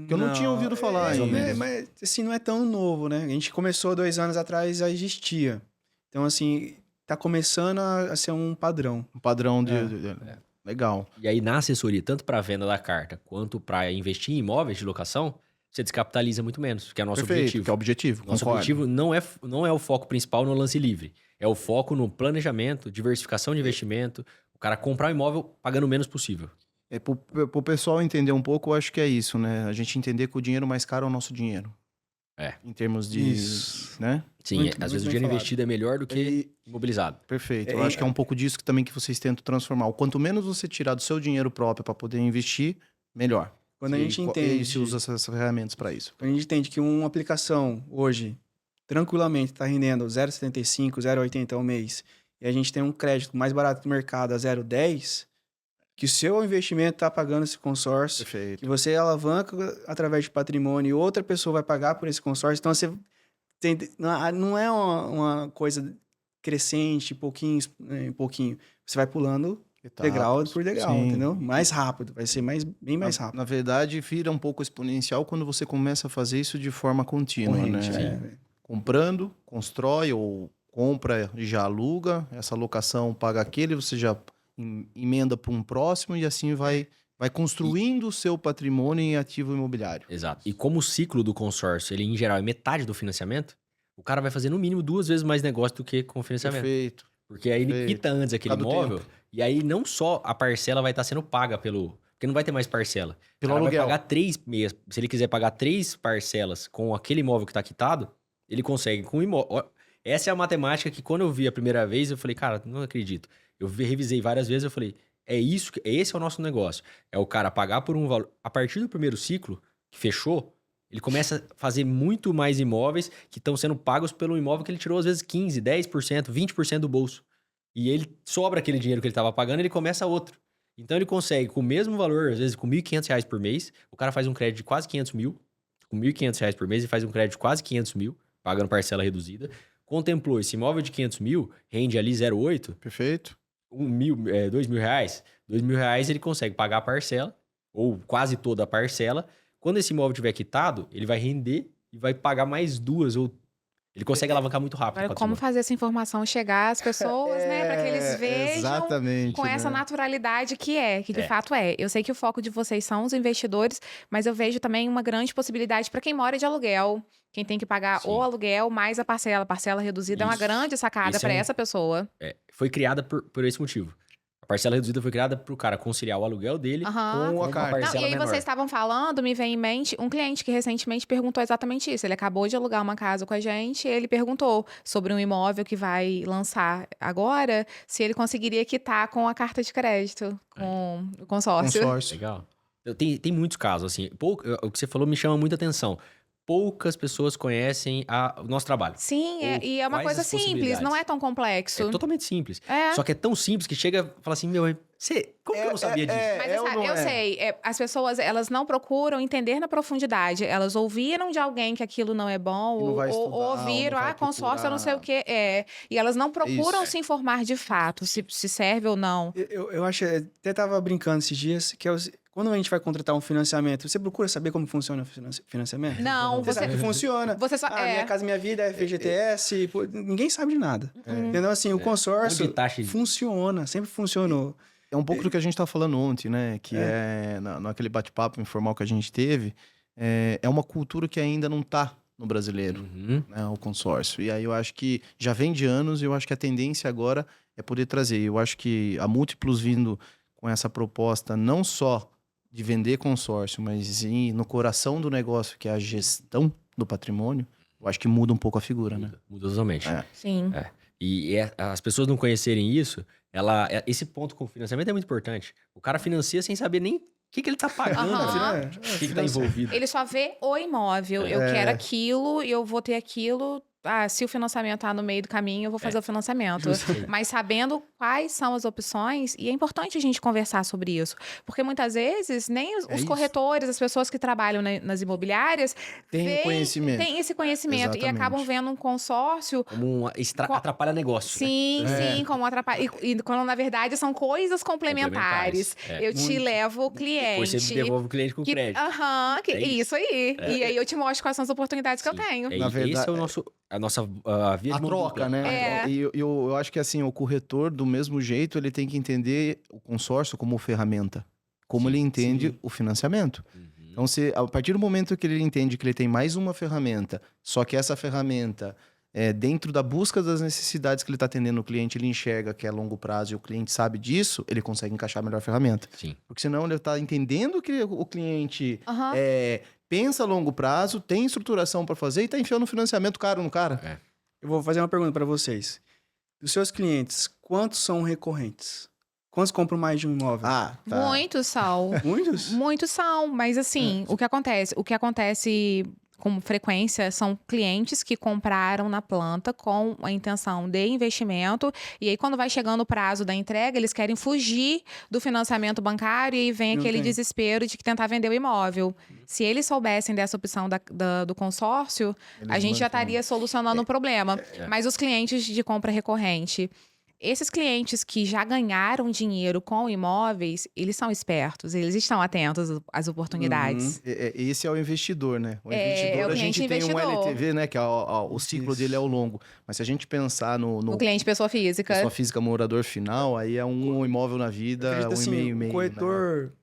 S1: Que eu não tinha ouvido falar
S3: mais ou
S1: ainda.
S3: menos.
S4: Mas assim, não é tão novo, né? A gente começou 2 anos atrás, já existia. Então, assim, tá começando a ser um padrão.
S1: Um padrão de...
S3: É.
S1: Legal.
S3: E aí, na assessoria, tanto para a venda da carta quanto para investir em imóveis de locação, você descapitaliza muito menos, que é o nosso
S1: Perfeito,
S3: objetivo.
S1: que é o objetivo.
S3: Nosso
S1: concordo.
S3: objetivo não é o foco principal no lance livre. É o foco no planejamento, diversificação de investimento, o cara comprar um imóvel pagando o menos possível.
S1: Pro pessoal entender um pouco, eu acho que é isso, né? A gente entender que o dinheiro mais caro é o nosso dinheiro.
S3: É.
S1: Em termos de...
S4: Isso.
S1: Né?
S3: Sim,
S4: Muito-
S3: às
S4: muito
S3: vezes o
S4: bem
S3: dinheiro
S4: falado.
S3: investido é melhor do que
S1: E-
S3: imobilizado.
S1: Perfeito. Eu acho que é um pouco disso que também que vocês tentam transformar. O quanto menos você tirar do seu dinheiro próprio para poder investir, melhor.
S4: Quando a
S1: E
S4: gente entende...
S1: E se usa essas ferramentas para isso.
S4: Quando a gente entende que uma aplicação hoje, tranquilamente, está rendendo 0,75, 0,80 ao mês, e a gente tem um crédito mais barato do mercado a 0,10, que o seu investimento está pagando esse consórcio, que
S1: Perfeito.
S4: você alavanca através de patrimônio e outra pessoa vai pagar por esse consórcio. Então, você não é uma coisa crescente, pouquinho em pouquinho. Você vai pulando degrau por degrau,
S1: Sim.
S4: entendeu? Mais rápido, vai ser bem mais rápido.
S1: Na verdade, vira um pouco exponencial quando você começa a fazer isso de forma contínua,
S4: Corrente,
S1: né? Comprando, constrói ou compra e já aluga. Essa locação paga aquele, você já emenda para um próximo e assim vai construindo o seu patrimônio em ativo imobiliário.
S3: Exato. E como o ciclo do consórcio, ele em geral é metade do financiamento, o cara vai fazer no mínimo 2 vezes mais negócio do que com o financiamento.
S1: Perfeito.
S3: Porque aí ele
S1: Perfeito.
S3: quita antes aquele
S1: Por causa do
S3: imóvel, e aí não só a parcela vai estar sendo paga porque não vai ter mais parcela.
S1: Pelo
S3: O cara
S1: aluguel.
S3: vai pagar 3 meses. Se ele quiser pagar 3 parcelas com aquele imóvel que está quitado, ele consegue com o imóvel. Essa é a matemática que quando eu vi a primeira vez, eu falei, cara, não acredito. Eu revisei várias vezes, eu falei, esse é o nosso negócio. É o cara pagar por um valor. A partir do primeiro ciclo, que fechou, ele começa a fazer muito mais imóveis que estão sendo pagos pelo imóvel que ele tirou, às vezes, 15%, 10%, 20% do bolso. E ele sobra aquele dinheiro que ele estava pagando e ele começa outro. Então ele consegue, com o mesmo valor, às vezes com R$ 1.500 por mês, o cara faz um crédito de quase 500 mil. Com R$ 1.500 por mês, ele faz um crédito de quase 500 mil, pagando parcela reduzida. Contemplou esse imóvel de 500 mil, rende ali 0,8.
S1: Perfeito.
S3: R$ 2.000, R$ 2.000 ele consegue pagar a parcela, ou quase toda a parcela. Quando esse imóvel tiver quitado, ele vai render e vai pagar mais duas, ou ele consegue alavancar muito rápido.
S2: Agora,
S3: o
S2: como
S3: patrimônio.
S2: fazer essa informação chegar às pessoas, né? Para que eles vejam
S1: Exatamente,
S2: com essa
S1: né?
S2: naturalidade que de
S3: É.
S2: fato é. Eu sei que o foco de vocês são os investidores, mas eu vejo também uma grande possibilidade para quem mora de aluguel. Quem tem que pagar
S3: Sim.
S2: o aluguel mais a parcela reduzida é uma
S3: Isso.
S2: grande sacada
S3: Esse é
S2: para
S3: um-
S2: essa pessoa.
S3: Foi criada por esse motivo. A parcela reduzida foi criada para o cara conciliar o aluguel dele
S2: Aham.
S1: Com a
S3: uma
S1: carta.
S2: Não,
S3: parcela
S2: e aí
S3: menor.
S2: vocês estavam falando, me vem em mente, um cliente que recentemente perguntou exatamente isso. Ele acabou de alugar uma casa com a gente, e ele perguntou sobre um imóvel que vai lançar agora, se ele conseguiria quitar com a carta de crédito, com o consórcio.
S1: Consórcio.
S3: Legal. Tem muitos casos, assim. O que você falou me chama muita atenção. Poucas pessoas conhecem o nosso trabalho.
S2: Sim,
S3: Ou
S2: e é uma
S3: quais
S2: coisa
S3: as
S2: simples,
S3: possibilidades.
S2: não é tão complexo.
S3: É totalmente simples.
S2: É.
S3: Só que é tão simples que chega e fala assim, meu, como que eu não sabia disso?
S2: Mas
S1: ou não
S2: eu
S1: é?
S2: sei, as pessoas, elas não procuram entender na profundidade. Elas ouviram de alguém que aquilo não é bom,
S1: E não vai
S2: ou
S1: estudar,
S2: ouviram,
S1: ou não vai
S2: consórcio, eu não sei o
S1: procurar.
S2: quê. E elas não procuram
S1: Isso.
S2: se informar de fato, se serve ou não.
S4: Eu acho, até tava brincando esses dias, que quando a gente vai contratar um financiamento, você procura saber como funciona o financiamento?
S2: Não,
S4: Você sabe que funciona.
S2: Você só.
S4: Minha casa, minha vida é FGTS, pô, ninguém sabe de nada. Entendeu? Assim, o consórcio
S3: Onde taxa de-
S4: funciona, sempre funcionou.
S1: É um pouco do que a gente estava falando ontem, né? Que naquele bate-papo informal que a gente teve, é uma cultura que ainda não está no brasileiro,
S3: Uhum.
S1: né? O consórcio. E aí eu acho que já vem de anos e eu acho que a tendência agora é poder trazer. Eu acho que a Múltiplos vindo com essa proposta não só de vender consórcio, mas no coração do negócio, que é a gestão do patrimônio, eu acho que muda um pouco a figura, né?
S3: Muda totalmente.
S1: É.
S2: Sim.
S3: E as pessoas não conhecerem isso, esse ponto com o financiamento é muito importante. O cara financia sem saber nem o que ele tá pagando,
S2: Aham.
S3: né? o que tá envolvido.
S2: Ele só vê o imóvel. Eu quero aquilo e eu vou ter aquilo. Se o financiamento tá no meio do caminho, eu vou fazer o financiamento.
S3: Justo.
S2: Mas sabendo quais são as opções, e é importante a gente conversar sobre isso. Porque muitas vezes nem os
S1: isso.
S2: corretores, as pessoas que trabalham nas imobiliárias,
S1: Tem
S2: veem-
S1: conhecimento.
S2: têm esse conhecimento e
S1: Exatamente.
S2: acabam vendo um consórcio.
S3: Como atrapalha negócio, né?
S2: Sim, sim, como atrapalha. E quando na verdade são coisas complementares.
S3: Complementares,
S2: Eu te levo o
S3: Depois
S2: cliente.
S3: você devolve o cliente com crédito.
S2: Aham,
S3: É isso.
S2: isso aí. E aí eu te mostro quais são as oportunidades que eu
S3: Sim.
S2: tenho.
S1: Na verdade,
S3: Esse é a nossa via
S1: A
S3: de mão
S1: troca,
S3: dupla.
S1: né?
S2: É.
S1: E eu acho que assim, o corretor, do mesmo jeito, ele tem que entender o consórcio como ferramenta. Como
S3: Sim,
S1: ele entende
S4: sim.
S1: o financiamento.
S3: Uhum.
S1: Então, a partir do momento que ele entende que ele tem mais uma ferramenta, só que essa ferramenta, dentro da busca das necessidades que ele está atendendo o cliente, ele enxerga que é a longo prazo e o cliente sabe disso, ele consegue encaixar a melhor ferramenta.
S3: Sim.
S1: Porque senão ele está entendendo que o cliente
S2: Aham.
S1: pensa a longo prazo, tem estruturação para fazer e está enfiando financiamento caro no cara.
S4: Eu vou fazer uma pergunta para vocês. Dos seus clientes, quantos são recorrentes? Quantos compram mais de um imóvel?
S1: Ah, tá.
S2: Muitos são.
S4: Muitos?
S2: Muitos são, mas assim, o que acontece? O que acontece com frequência são clientes que compraram na planta com a intenção de investimento, e aí quando vai chegando o prazo da entrega, eles querem fugir do financiamento bancário e vem
S4: Não
S2: aquele
S4: tem.
S2: desespero de que tentar vender o imóvel. Se eles soubessem dessa opção do consórcio,
S1: Eles
S2: a gente já
S1: mantêm.
S2: estaria solucionando o problema. Mas os clientes de compra recorrente, esses clientes que já ganharam dinheiro com imóveis, eles são espertos, eles estão atentos às oportunidades.
S1: Esse é o investidor, né? O
S2: É
S1: investidor,
S2: o
S1: a gente
S2: cliente
S1: tem um
S2: investidor.
S1: LTV, né? Que é o ciclo
S4: Isso.
S1: dele é ao longo. Mas se a gente pensar no
S2: O cliente pessoa física.
S1: pessoa física morador final, aí é um imóvel na vida,
S4: Acredito
S1: um
S4: assim,
S1: e-mail,
S4: o
S1: meio.
S4: corretor,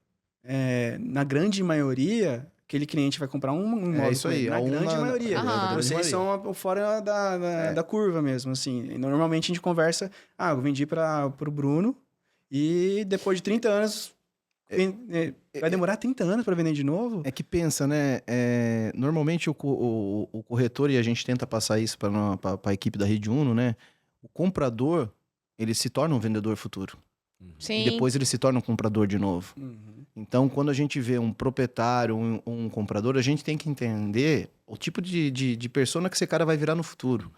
S4: na grande maioria, aquele cliente vai comprar um imóvel.
S1: isso
S4: com ele,
S1: aí,
S4: Na
S1: uma-
S4: grande maioria.
S2: Aham.
S4: Vocês são fora da curva mesmo, assim. E normalmente a gente conversa, eu vendi para o Bruno e depois de 30 anos, vai demorar 30 anos para vender de novo?
S1: É que pensa, né? Normalmente o corretor, e a gente tenta passar isso para a equipe da Rede Uno, né? O comprador, ele se torna um vendedor futuro.
S2: Sim.
S1: E depois ele se torna um comprador de novo.
S4: Uhum.
S1: Então, quando a gente vê um proprietário, um comprador, a gente tem que entender o tipo de persona que esse cara vai virar no futuro.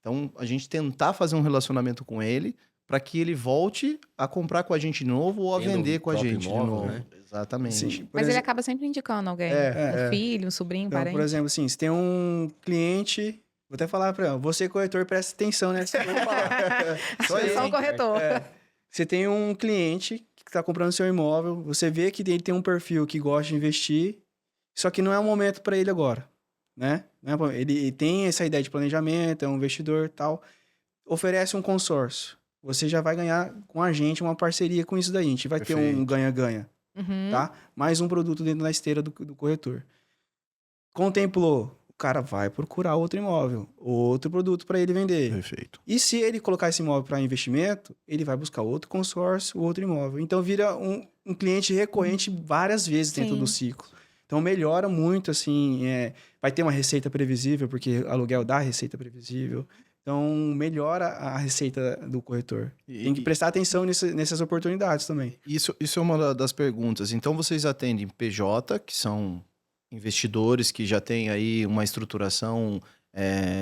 S1: Então, a gente tentar fazer um relacionamento com ele para que ele volte a comprar com a gente de novo ou a
S3: Tendo
S1: vender
S3: o
S1: com a
S3: próprio
S1: gente
S3: imóvel,
S1: de novo.
S3: né?
S1: Exatamente.
S4: Sim, por
S2: Mas ele
S4: exemplo-
S2: acaba sempre indicando alguém.
S1: É,
S2: Um filho, um sobrinho, um
S4: Então,
S2: parente.
S4: por exemplo, assim, se tem um cliente... Vou até falar para você, corretor, presta atenção nessa.
S1: Só
S2: Atenção,
S1: aí.
S2: corretor.
S4: Você tem um cliente que está comprando seu imóvel, você vê que ele tem um perfil que gosta de investir, só que não é o momento para ele agora, né? Ele tem essa ideia de planejamento, é um investidor e tal, oferece um consórcio. Você já vai ganhar com a gente uma parceria com isso daí. A gente vai ter um
S1: Perfeito.
S4: ganha-ganha,
S2: Uhum.
S4: tá? Mais um produto dentro da esteira do corretor. Contemplou, o cara vai procurar outro imóvel, outro produto para ele vender.
S1: Perfeito.
S4: E se ele colocar esse imóvel para investimento, ele vai buscar outro consórcio, outro imóvel. Então vira um cliente recorrente várias vezes dentro
S2: Sim.
S4: do ciclo. Então melhora muito, assim, vai ter uma receita previsível, porque aluguel dá receita previsível. Então melhora a receita do corretor. Tem que prestar atenção nessas oportunidades também.
S1: Isso é uma das perguntas. Então, vocês atendem PJ, que são investidores que já têm aí uma estruturação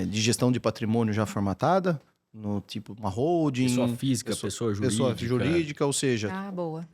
S1: de gestão de patrimônio já formatada, no tipo uma holding,
S3: Pessoa física, pessoa
S1: jurídica, ou seja,
S2: Ah, boa.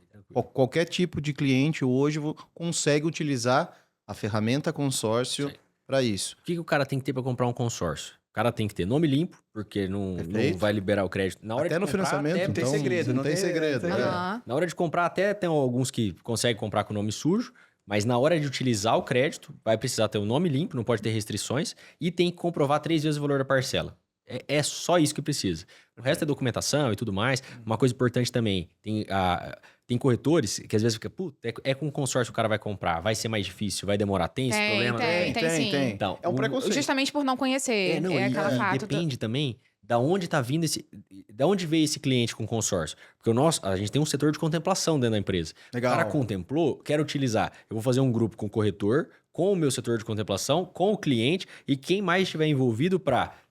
S1: qualquer tipo de cliente hoje consegue utilizar a ferramenta consórcio
S3: Sim.
S1: para isso.
S3: O que o cara tem que ter para comprar um consórcio? O cara tem que ter nome limpo, porque não
S1: Perfeito.
S3: vai liberar o crédito. Na hora
S1: Até
S3: de
S1: no
S3: comprar,
S1: financiamento,
S3: até
S4: não tem
S1: então,
S4: segredo,
S1: não tem segredo.
S4: não tem-
S1: né?
S2: Aham.
S3: Na hora de comprar, até tem alguns que conseguem comprar com o nome sujo, mas na hora de utilizar o crédito, vai precisar ter o nome limpo, não pode ter restrições, e tem que comprovar 3 vezes o valor da parcela. É só isso que precisa. O resto é documentação e tudo mais. Uma coisa importante também, tem corretores que às vezes fica, puta, é com consórcio que o cara vai comprar, vai ser mais difícil, vai demorar. Tem esse problema?
S2: Tem sim.
S3: Então,
S1: É um preconceito.
S2: Justamente por não conhecer.
S3: não,
S2: É aquela
S3: e
S2: fato.
S3: depende também da onde tá vindo da onde veio esse cliente com consórcio. Porque a gente tem um setor de contemplação dentro da empresa.
S1: Legal.
S3: O cara contemplou, quer utilizar. Eu vou fazer um grupo com o corretor, com o meu setor de contemplação, com o cliente e quem mais estiver envolvido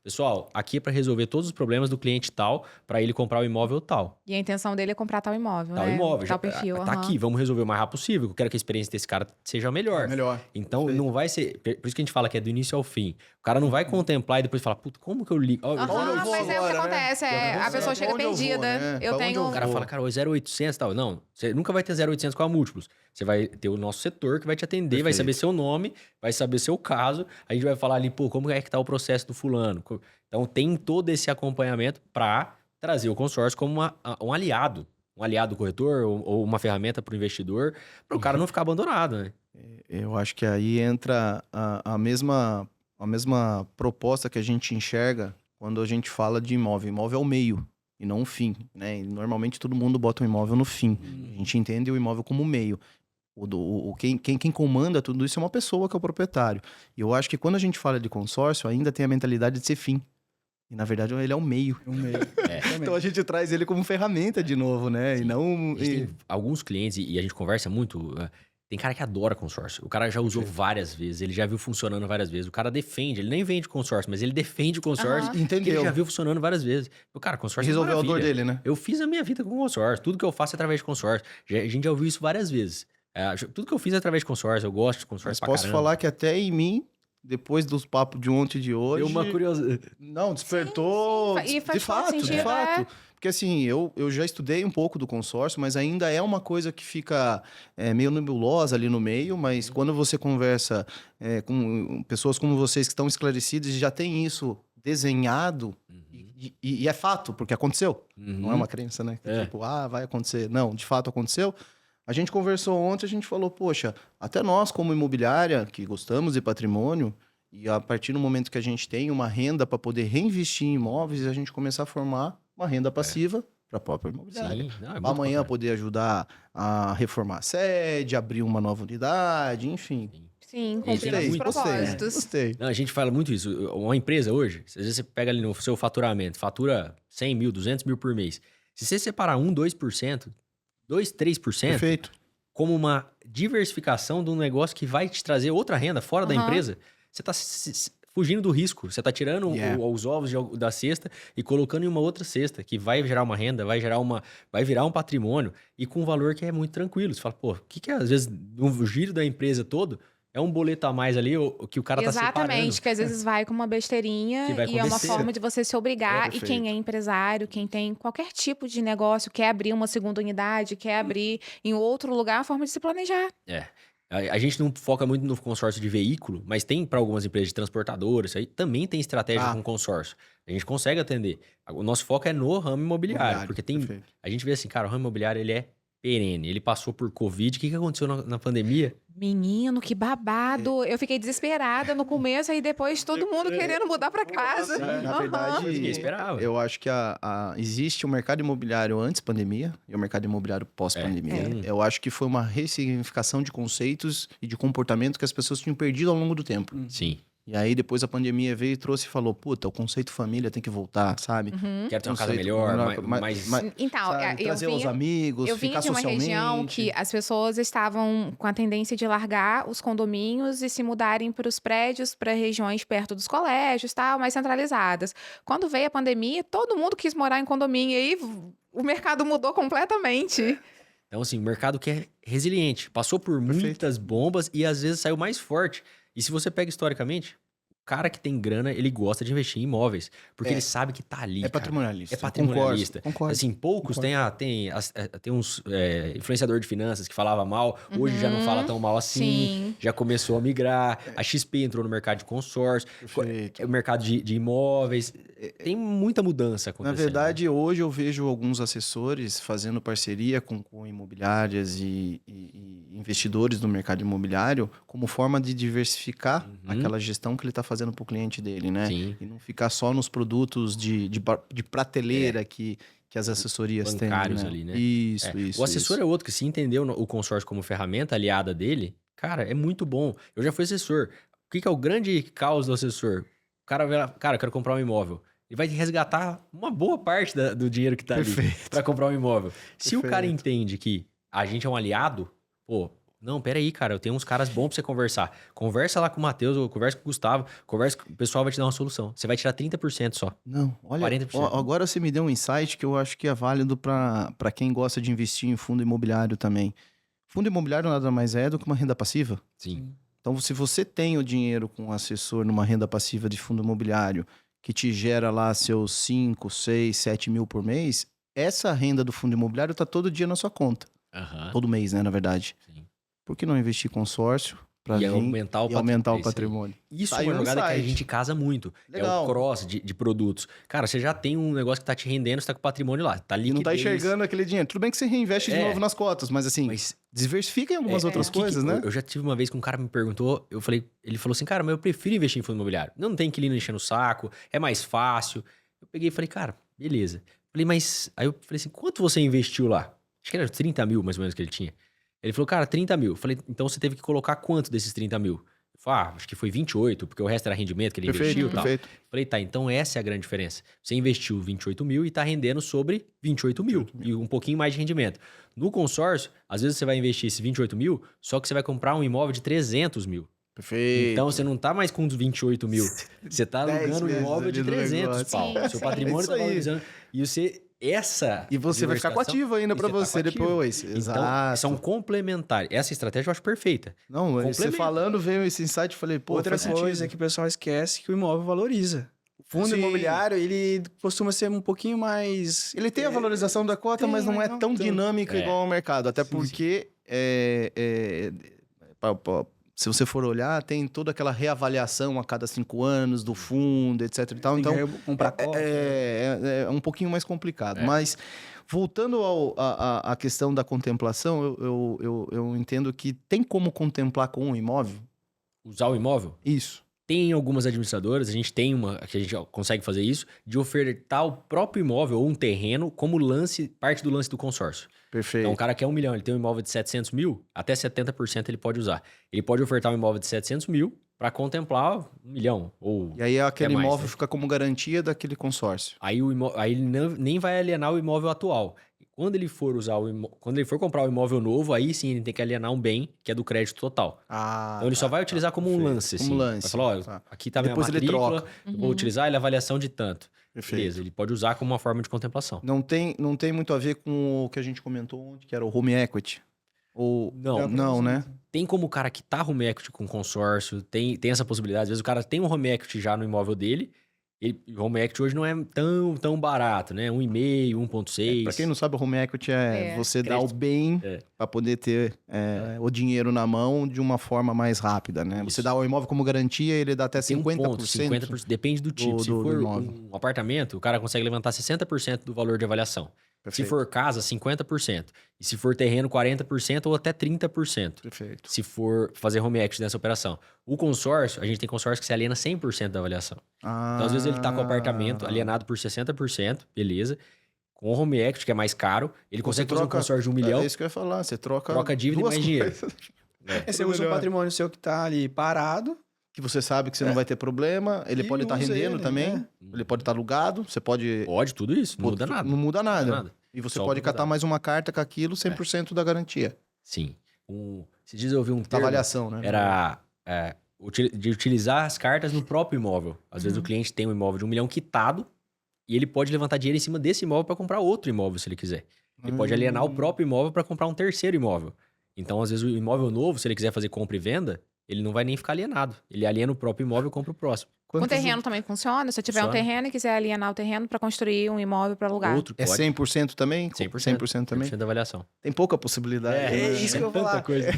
S3: pessoal, aqui é para resolver todos os problemas do cliente tal, para ele comprar o imóvel tal.
S2: E a intenção dele é comprar tal imóvel,
S3: Tal
S2: né?
S3: imóvel.
S2: Tal perfil.
S3: Tá
S2: aham.
S3: aqui, vamos resolver o mais rápido possível. Eu quero que a experiência desse cara seja melhor.
S1: Melhor.
S3: Então,
S1: Perfeito.
S3: não vai ser... Por isso que a gente fala que é do início ao fim. O cara não vai contemplar e depois falar, puta, como que eu ligo? Ó,
S1: Pra onde eu
S2: Aham,
S1: vou
S2: mas é o que
S1: agora, né?
S2: acontece. A pessoa
S1: Pra
S2: chega
S1: onde eu vou,
S2: perdida.
S1: né?
S2: Eu
S1: Pra onde
S2: tenho.
S1: eu
S3: O cara fala, cara, o 0800 e tal. Não, você nunca vai ter 0800 com a múltiplos. Você vai ter o nosso setor que vai te atender, vai saber seu nome, vai saber seu caso. A gente vai falar ali, pô, como é que tá o processo do fulano? Então, tem todo esse acompanhamento para trazer o consórcio como um aliado. Um aliado do corretor ou uma ferramenta para o investidor, para o cara não ficar abandonado, né?
S1: Eu acho que aí entra a mesma proposta que a gente enxerga quando a gente fala de imóvel. Imóvel é o meio e não o fim, né? E normalmente todo mundo bota o imóvel no fim. A gente entende o imóvel como meio. Quem comanda tudo isso é uma pessoa que é o proprietário. E eu acho que quando a gente fala de consórcio, ainda tem a mentalidade de ser fim. E na verdade ele é o meio. Então a gente traz ele como ferramenta de novo, né?
S3: Sim.
S1: E não.
S3: A gente tem alguns clientes, e a gente conversa muito. Tem cara que adora consórcio. O cara já usou várias vezes, ele já viu funcionando várias vezes. O cara defende, ele nem vende consórcio, mas ele defende o consórcio.
S2: Aham.
S3: Porque
S1: Entendeu?
S3: ele já viu funcionando várias vezes. O cara, consórcio
S1: Resolveu
S3: é
S1: a dor
S3: maravilha.
S1: dele, né?
S3: Eu fiz a minha vida com consórcio. Tudo que eu faço é através de consórcio. A gente já ouviu isso várias vezes. Tudo que eu fiz é através de consórcio. Eu gosto de consórcio
S1: Mas
S3: pra
S1: posso
S3: caramba.
S1: falar que até em mim, depois dos papos de ontem e de hoje.
S3: Deu uma curiosidade.
S1: Não, despertou.
S2: Sim, sim. E faz
S1: de
S2: todo
S1: fato,
S2: sentido,
S1: de fato. Porque assim, eu já estudei um pouco do consórcio, mas ainda é uma coisa que fica meio nebulosa ali no meio. Mas quando você conversa com pessoas como vocês que estão esclarecidas e já tem isso desenhado, e é fato, porque aconteceu. Não é uma crença, né? Que, tipo, vai acontecer. Não, de fato aconteceu. A gente conversou ontem, a gente falou, poxa, até nós como imobiliária, que gostamos de patrimônio, e a partir do momento que a gente tem uma renda para poder reinvestir em imóveis, a gente começar a formar uma renda passiva para a própria imobiliária.
S3: Sim, não, é muito
S1: Pra amanhã
S3: bacana.
S1: poder ajudar a reformar a sede, abrir uma nova unidade, enfim.
S2: Sim,
S3: Gostei,
S2: cumprir nossos
S3: muito
S2: propósitos.
S1: Gostei.
S3: Não, a gente fala muito isso. Uma empresa hoje, às vezes você pega ali no seu faturamento, fatura 100 mil, 200 mil por mês. Se você separar 2%, 3%
S1: Perfeito.
S3: como uma diversificação de um negócio que vai te trazer outra renda fora da
S2: Aham.
S3: empresa, você está fugindo do risco. Você está tirando
S1: Yeah.
S3: os ovos da cesta e colocando em uma outra cesta, que vai gerar uma renda, vai virar um patrimônio e com um valor que é muito tranquilo. Você fala, pô, o que às vezes no giro da empresa todo é um boleto a mais ali que o cara tá separando.
S2: Exatamente, que às vezes vai com uma besteirinha
S3: Que vai
S2: e é uma
S3: acontecer.
S2: forma de você se obrigar. E quem é empresário, quem tem qualquer tipo de negócio, quer abrir uma segunda unidade, quer abrir em outro lugar, é uma forma de se planejar.
S3: A gente não foca muito no consórcio de veículo, mas tem para algumas empresas de transportadoras, isso aí também tem estratégia
S1: Ah.
S3: com consórcio. A gente consegue atender. O nosso foco é no ramo imobiliário, porque
S1: Perfeito.
S3: a gente vê assim, cara, o ramo imobiliário ele é perene, ele passou por Covid. O que aconteceu na pandemia?
S2: Menino, que babado. Eu fiquei desesperada no começo, aí depois todo mundo querendo mudar pra casa.
S1: Na
S2: Aham.
S1: verdade,
S3: Ninguém esperava.
S1: eu acho que existe o mercado imobiliário antes pandemia e o mercado imobiliário pós-pandemia.
S3: É.
S1: Eu acho que foi uma ressignificação de conceitos e de comportamento que as pessoas tinham perdido ao longo do tempo.
S3: Sim.
S1: E aí depois a pandemia veio e trouxe e falou, puta, o conceito família tem que voltar, sabe?
S2: Uhum.
S3: Quero ter uma casa
S1: Conceito
S3: melhor,
S1: mas-
S2: Então,
S1: sabe,
S2: eu
S1: trazer os amigos,
S2: Eu vinha
S1: ficar
S2: de uma região
S1: socialmente.
S2: que as pessoas estavam com a tendência de largar os condomínios e se mudarem para os prédios, para regiões perto dos colégios, tal, mais centralizadas. Quando veio a pandemia, todo mundo quis morar em condomínio e aí o mercado mudou completamente.
S3: Então, assim, o mercado que é resiliente. Passou por
S1: Perfeito.
S3: muitas bombas e às vezes saiu mais forte. E se você pega historicamente, o cara que tem grana, ele gosta de investir em imóveis. Porque
S1: É.
S3: ele sabe que tá ali,
S1: É
S3: cara.
S1: patrimonialista.
S3: É patrimonialista.
S1: Concordo.
S3: Assim, poucos
S1: Concordo.
S3: tem uns influenciador de finanças que falava mal, hoje já não fala tão mal assim,
S2: Sim.
S3: já começou a migrar, a XP entrou no mercado de consórcio,
S1: Perfeito.
S3: o mercado de imóveis, tem muita mudança
S1: Na
S3: acontecendo.
S1: verdade, hoje eu vejo alguns assessores fazendo parceria com imobiliárias e investidores do mercado imobiliário como forma de diversificar
S3: Uhum.
S1: aquela gestão que ele está fazendo para o cliente dele, né?
S3: Sim.
S1: E não ficar só nos produtos de prateleira que as assessorias têm.
S3: Bancários
S1: Né?
S3: ali, né?
S1: Isso,
S3: É,
S1: isso.
S3: o assessor
S1: isso.
S3: é outro que se entendeu o consórcio como ferramenta aliada dele, cara, é muito bom. Eu já fui assessor. O que é o grande caos do assessor? O cara vai lá, cara, eu quero comprar um imóvel. Ele vai resgatar uma boa parte do dinheiro que tá ali
S1: Perfeito.
S3: para comprar um imóvel. Se o cara
S1: Perfeito.
S3: entende que a gente é um aliado, pô, não, peraí, cara, eu tenho uns caras bons pra você conversar. Conversa lá com o Matheus, ou conversa com o Gustavo, conversa, o pessoal vai te dar uma solução. Você vai tirar 30% só.
S1: Não, olha,
S3: 40%.
S1: agora você me deu um insight que eu acho que é válido para quem gosta de investir em fundo imobiliário também. Fundo imobiliário nada mais é do que uma renda passiva.
S3: Sim.
S1: Então, se você tem o dinheiro com um assessor numa renda passiva de fundo imobiliário que te gera lá seus 5, 6, 7 mil por mês, essa renda do fundo imobiliário está todo dia na sua conta.
S3: Aham.
S1: Todo mês, né, na verdade.
S3: Sim.
S1: Por que não investir em consórcio para
S3: E
S1: vir
S3: aumentar o
S1: e aumentar o
S3: patrimônio, é isso aí.
S1: patrimônio?
S3: Isso
S1: Tá
S3: é
S1: aí
S3: uma
S1: um
S3: jogada que a
S1: insight.
S3: gente casa muito. É
S1: Legal.
S3: o cross de produtos. Cara, você já tem um negócio que tá te rendendo, você tá com o patrimônio lá. Tá
S1: E não tá
S3: liquidez.
S1: enxergando aquele dinheiro. Tudo bem que você reinveste de
S3: É.
S1: novo nas cotas, mas assim,
S3: Mas
S1: diversifica em algumas outras
S3: o que
S1: coisas,
S3: que-
S1: né?
S3: Eu já tive uma vez que um cara me perguntou, ele falou assim, cara, mas eu prefiro investir em fundo imobiliário. Não tem inquilino enchendo o saco, é mais fácil. Eu peguei e falei, cara, beleza. Falei, mas... Aí eu falei assim, quanto você investiu lá? Acho que era 30 mil, mais ou menos, que ele tinha. Ele falou, cara, 30 mil. Eu falei, então você teve que colocar quanto desses 30 mil? Eu falei, acho que foi 28, porque o resto era rendimento que ele investiu e tal.
S1: Perfeito.
S3: Falei, tá, então essa é a grande diferença. Você investiu 28 mil e tá rendendo sobre 28 mil. E um pouquinho mais de rendimento. No consórcio, às vezes você vai investir esses 28 mil, só que você vai comprar um imóvel de 300 mil.
S1: Perfeito.
S3: Então você não tá mais com os 28 mil. Você tá
S1: 10
S3: alugando um
S1: vezes
S3: imóvel de
S1: ali do
S3: 300
S1: negócio.
S3: pau.
S2: Sim,
S3: Seu
S2: sim.
S3: patrimônio
S1: É isso
S3: tá
S1: aí.
S3: valorizando. E
S1: E você vai ficar com ativo ainda pra
S3: E tá
S1: você
S3: com ativo.
S1: depois.
S3: Então,
S1: Exato.
S3: são complementares. Essa estratégia eu acho perfeita.
S1: Não, você
S3: complementa.
S1: falando, veio esse insight e falei, pô,
S4: Outra
S1: faz
S4: coisa
S1: sentido.
S4: é que o pessoal esquece que o imóvel valoriza. O fundo
S1: Sim.
S4: imobiliário, ele costuma ser um pouquinho mais...
S1: Ele tem a valorização da cota,
S4: tem,
S1: mas não é
S4: mas não
S1: tão
S4: tanto.
S1: dinâmica
S3: É.
S1: igual ao mercado. Até
S4: Sim,
S1: porque, se você for olhar, tem toda aquela reavaliação a cada 5 anos do fundo, etc e tal.
S4: Tem
S1: Então,
S4: que comprar cota.
S1: é um pouquinho mais complicado. Mas, voltando à questão da contemplação, eu entendo que tem como contemplar com um imóvel?
S3: Usar o imóvel?
S1: Isso.
S3: Tem algumas administradoras, a gente tem uma que a gente consegue fazer isso, de ofertar o próprio imóvel ou um terreno como parte do lance do consórcio.
S1: Perfeito.
S3: Então, o cara quer 1 milhão, ele tem um imóvel de 700 mil, até 70% ele pode usar. Ele pode ofertar um imóvel de 700 mil para contemplar 1 milhão. Ou
S1: E aí aquele
S3: mais,
S1: imóvel
S3: né?
S1: fica como garantia daquele consórcio.
S3: aí, aí ele nem vai alienar o imóvel atual. Quando ele for quando ele for comprar o imóvel novo, aí sim ele tem que alienar um bem que é do crédito total.
S1: Ah,
S3: Então ele só vai utilizar como um
S1: perfeito.
S3: lance,
S1: Como
S3: assim.
S1: lance.
S3: Vai falar, ó,
S1: Tá.
S3: aqui tá a minha
S1: Depois ele
S3: matrícula,
S1: troca.
S3: eu vou utilizar ele a avaliação de tanto.
S1: Perfeito.
S3: Beleza, ele pode usar como uma forma de contemplação.
S1: Não tem muito a ver com o que a gente comentou ontem, que era o home equity. Ou não, né?
S3: Tem como o cara que tá home equity com consórcio, tem essa possibilidade. Às vezes o cara tem um home equity já no imóvel dele O home equity hoje não é tão barato, né? 1,5, 1,6.
S1: Pra quem não sabe, o home equity é
S2: É.
S1: você dar o
S3: Crédito.
S1: bem
S3: É.
S1: para poder ter o dinheiro na mão de uma forma mais rápida, né? Você
S3: Isso.
S1: dá o imóvel como garantia, ele dá até
S3: Tem um
S1: 50%.
S3: ponto, 50%, depende do tipo. Se
S1: do
S3: for
S1: imóvel.
S3: um apartamento, o cara consegue levantar 60% do valor de avaliação. Se
S1: Perfeito.
S3: for casa, 50%. E se for terreno, 40% ou até 30%.
S1: Perfeito.
S3: Se for fazer home equity nessa operação. O consórcio, a gente tem consórcio que se aliena 100% da avaliação. Então, às vezes ele tá com o apartamento alienado por 60%, beleza. Com o home equity, que é mais caro, ele consegue fazer um consórcio de 1 milhão,
S1: É isso que eu ia falar. Você troca
S3: troca dívida e
S1: duas
S3: mais dinheiro.
S1: coisas.
S4: Aí você usa o patrimônio seu que tá ali parado.
S1: Que você sabe que você não vai ter problema. Ele
S4: E
S1: pode estar
S4: usa
S1: rendendo
S4: ele,
S1: também.
S4: né?
S1: Ele pode estar alugado. Você pode...
S3: Pode, tudo isso, não muda nada.
S1: Não muda
S3: Não
S1: nada.
S3: muda nada.
S1: E você
S3: Só o
S1: pode catar
S3: proprietário.
S1: mais uma carta com aquilo, 100% da garantia.
S3: Sim. Se diz eu ouvi um
S1: Da
S3: termo,
S1: avaliação, né?
S3: era de utilizar as cartas no próprio imóvel. Às vezes o cliente tem um imóvel de 1 milhão quitado e ele pode levantar dinheiro em cima desse imóvel para comprar outro imóvel, se ele quiser. Ele pode alienar o próprio imóvel para comprar um terceiro imóvel. Então, às vezes, o imóvel novo, se ele quiser fazer compra e venda, ele não vai nem ficar alienado. Ele aliena o próprio imóvel e compra o próximo.
S2: Com
S1: Quantos-
S2: terreno também funciona? Se eu tiver um
S3: Funciona.
S2: terreno e quiser alienar o terreno para construir um imóvel para alugar.
S3: Outro
S1: É
S3: pode.
S1: 100% também?
S3: 100%.
S1: também?
S3: 100% da avaliação.
S1: Tem pouca possibilidade.
S4: É
S1: né?
S4: isso que eu vou
S3: tanta
S4: falar.
S3: coisa.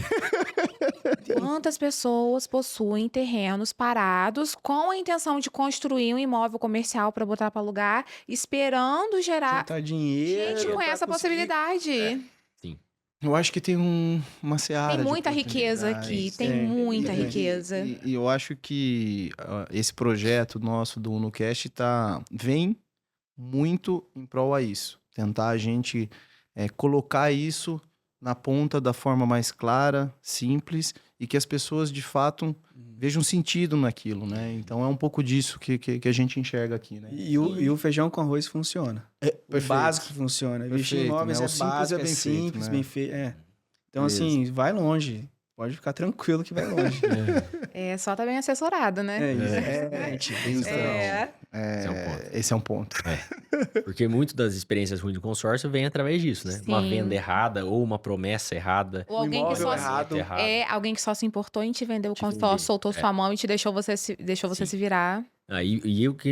S2: Quantas pessoas possuem terrenos parados com a intenção de construir um imóvel comercial para botar para alugar, esperando gerar
S4: Juntar dinheiro.
S2: gente com
S4: pra
S2: essa
S4: conseguir-
S2: possibilidade?
S1: Eu acho que tem uma seara
S2: Tem
S1: de
S2: muita riqueza aqui,
S1: oportunidades.
S2: tem muita
S1: E-
S2: riqueza.
S1: E eu acho que esse projeto nosso do UnoCast vem muito em prol a isso. Tentar a gente colocar isso na ponta da forma mais clara, simples, e que as pessoas, de fato, vejam sentido naquilo, né? Então, é um pouco disso que a gente enxerga aqui, né?
S4: E o feijão com arroz funciona. O
S1: perfeito.
S4: básico funciona. Investir em
S1: Perfeito,
S4: imóveis
S1: né?
S4: é
S1: O simples
S4: básico,
S1: é
S4: é
S1: bem feito,
S4: simples,
S1: né?
S4: bem feito. Então,
S1: Beleza.
S4: assim, vai longe. Pode ficar tranquilo que vai longe.
S2: É só tá bem assessorado, né?
S4: Exatamente.
S1: Então,
S2: É.
S3: Esse é um ponto.
S1: esse é um ponto.
S3: Porque muito das experiências ruins do consórcio vem através disso, né? Uma
S2: Sim.
S3: venda errada ou uma promessa errada.
S2: Ou alguém que
S4: imóvel
S2: só
S4: errado.
S2: alguém que só se importou em te vender o
S3: Te
S2: consórcio,
S3: vender,
S2: soltou sua mão e te deixou você
S3: Sim.
S2: se virar.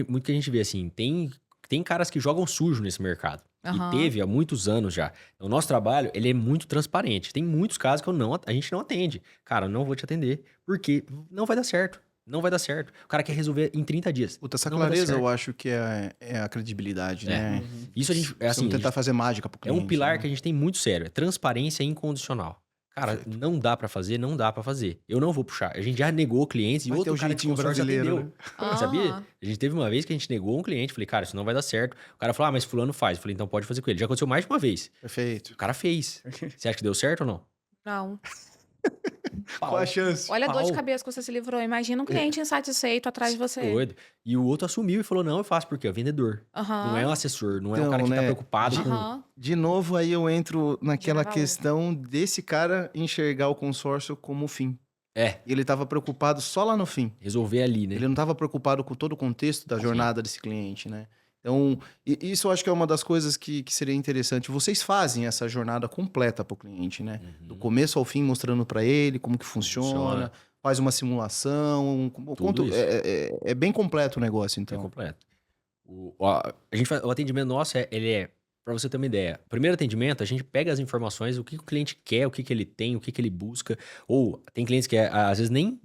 S3: Muito que a gente vê assim, tem caras que jogam sujo nesse mercado.
S2: Aham.
S3: E teve há muitos anos já. O nosso trabalho, ele é muito transparente. Tem muitos casos que a gente não atende. Cara, não vou te atender, porque não vai dar certo. Não vai dar certo. O cara quer resolver em 30 dias.
S1: Puta, essa
S3: Não vai dar
S1: clareza
S3: certo.
S1: eu acho que é a credibilidade, né?
S3: Isso a gente,
S1: Você
S3: assim,
S1: não tentar fazer mágica pro
S3: é
S1: cliente.
S3: um pilar
S1: né?
S3: que a gente tem muito sério. É transparência incondicional. Cara, não dá pra fazer, não dá pra fazer. Eu não vou puxar. A gente já negou clientes e
S1: Vai ter
S3: outro
S1: o
S3: cara de
S1: jeitinho
S3: consórcio
S1: brasileiro,
S3: atendeu.
S2: Ah.
S3: Sabia? A gente teve uma vez que a gente negou um cliente. Falei, cara, isso não vai dar certo. O cara falou, mas fulano faz. Eu falei, então pode fazer com ele. Já aconteceu mais de uma vez.
S1: Perfeito.
S3: O cara fez. Você acha que deu certo ou não?
S2: Não.
S1: Qual a chance?
S2: Olha a dor de
S3: Pau.
S2: cabeça que você se livrou. Imagina um cliente insatisfeito atrás de você.
S3: Doido. E o outro assumiu e falou, não, eu faço porque é vendedor.
S2: Aham.
S3: Não é um assessor, não é um
S1: Então,
S3: cara que tá
S1: né,
S3: preocupado com...
S2: Aham.
S1: De novo, aí eu entro naquela
S2: Gera valor.
S1: questão desse cara enxergar o consórcio como fim.
S3: É,
S1: Ele estava preocupado só lá no fim.
S3: resolver ali, né?
S1: Ele não estava preocupado com todo o contexto da
S3: Sim.
S1: jornada desse cliente, né? Então, isso eu acho que é uma das coisas que seria interessante. Vocês fazem essa jornada completa para o cliente, né?
S3: Uhum.
S1: Do começo ao fim, mostrando para ele como que funciona, faz uma simulação.
S3: Tudo isso.
S1: É bem completo o negócio,
S3: É
S1: então.
S3: completo. O atendimento nosso, ele é, para você ter uma ideia, primeiro atendimento, a gente pega as informações, o que o cliente quer, o que ele tem, o que ele busca. Ou tem clientes que às vezes nem...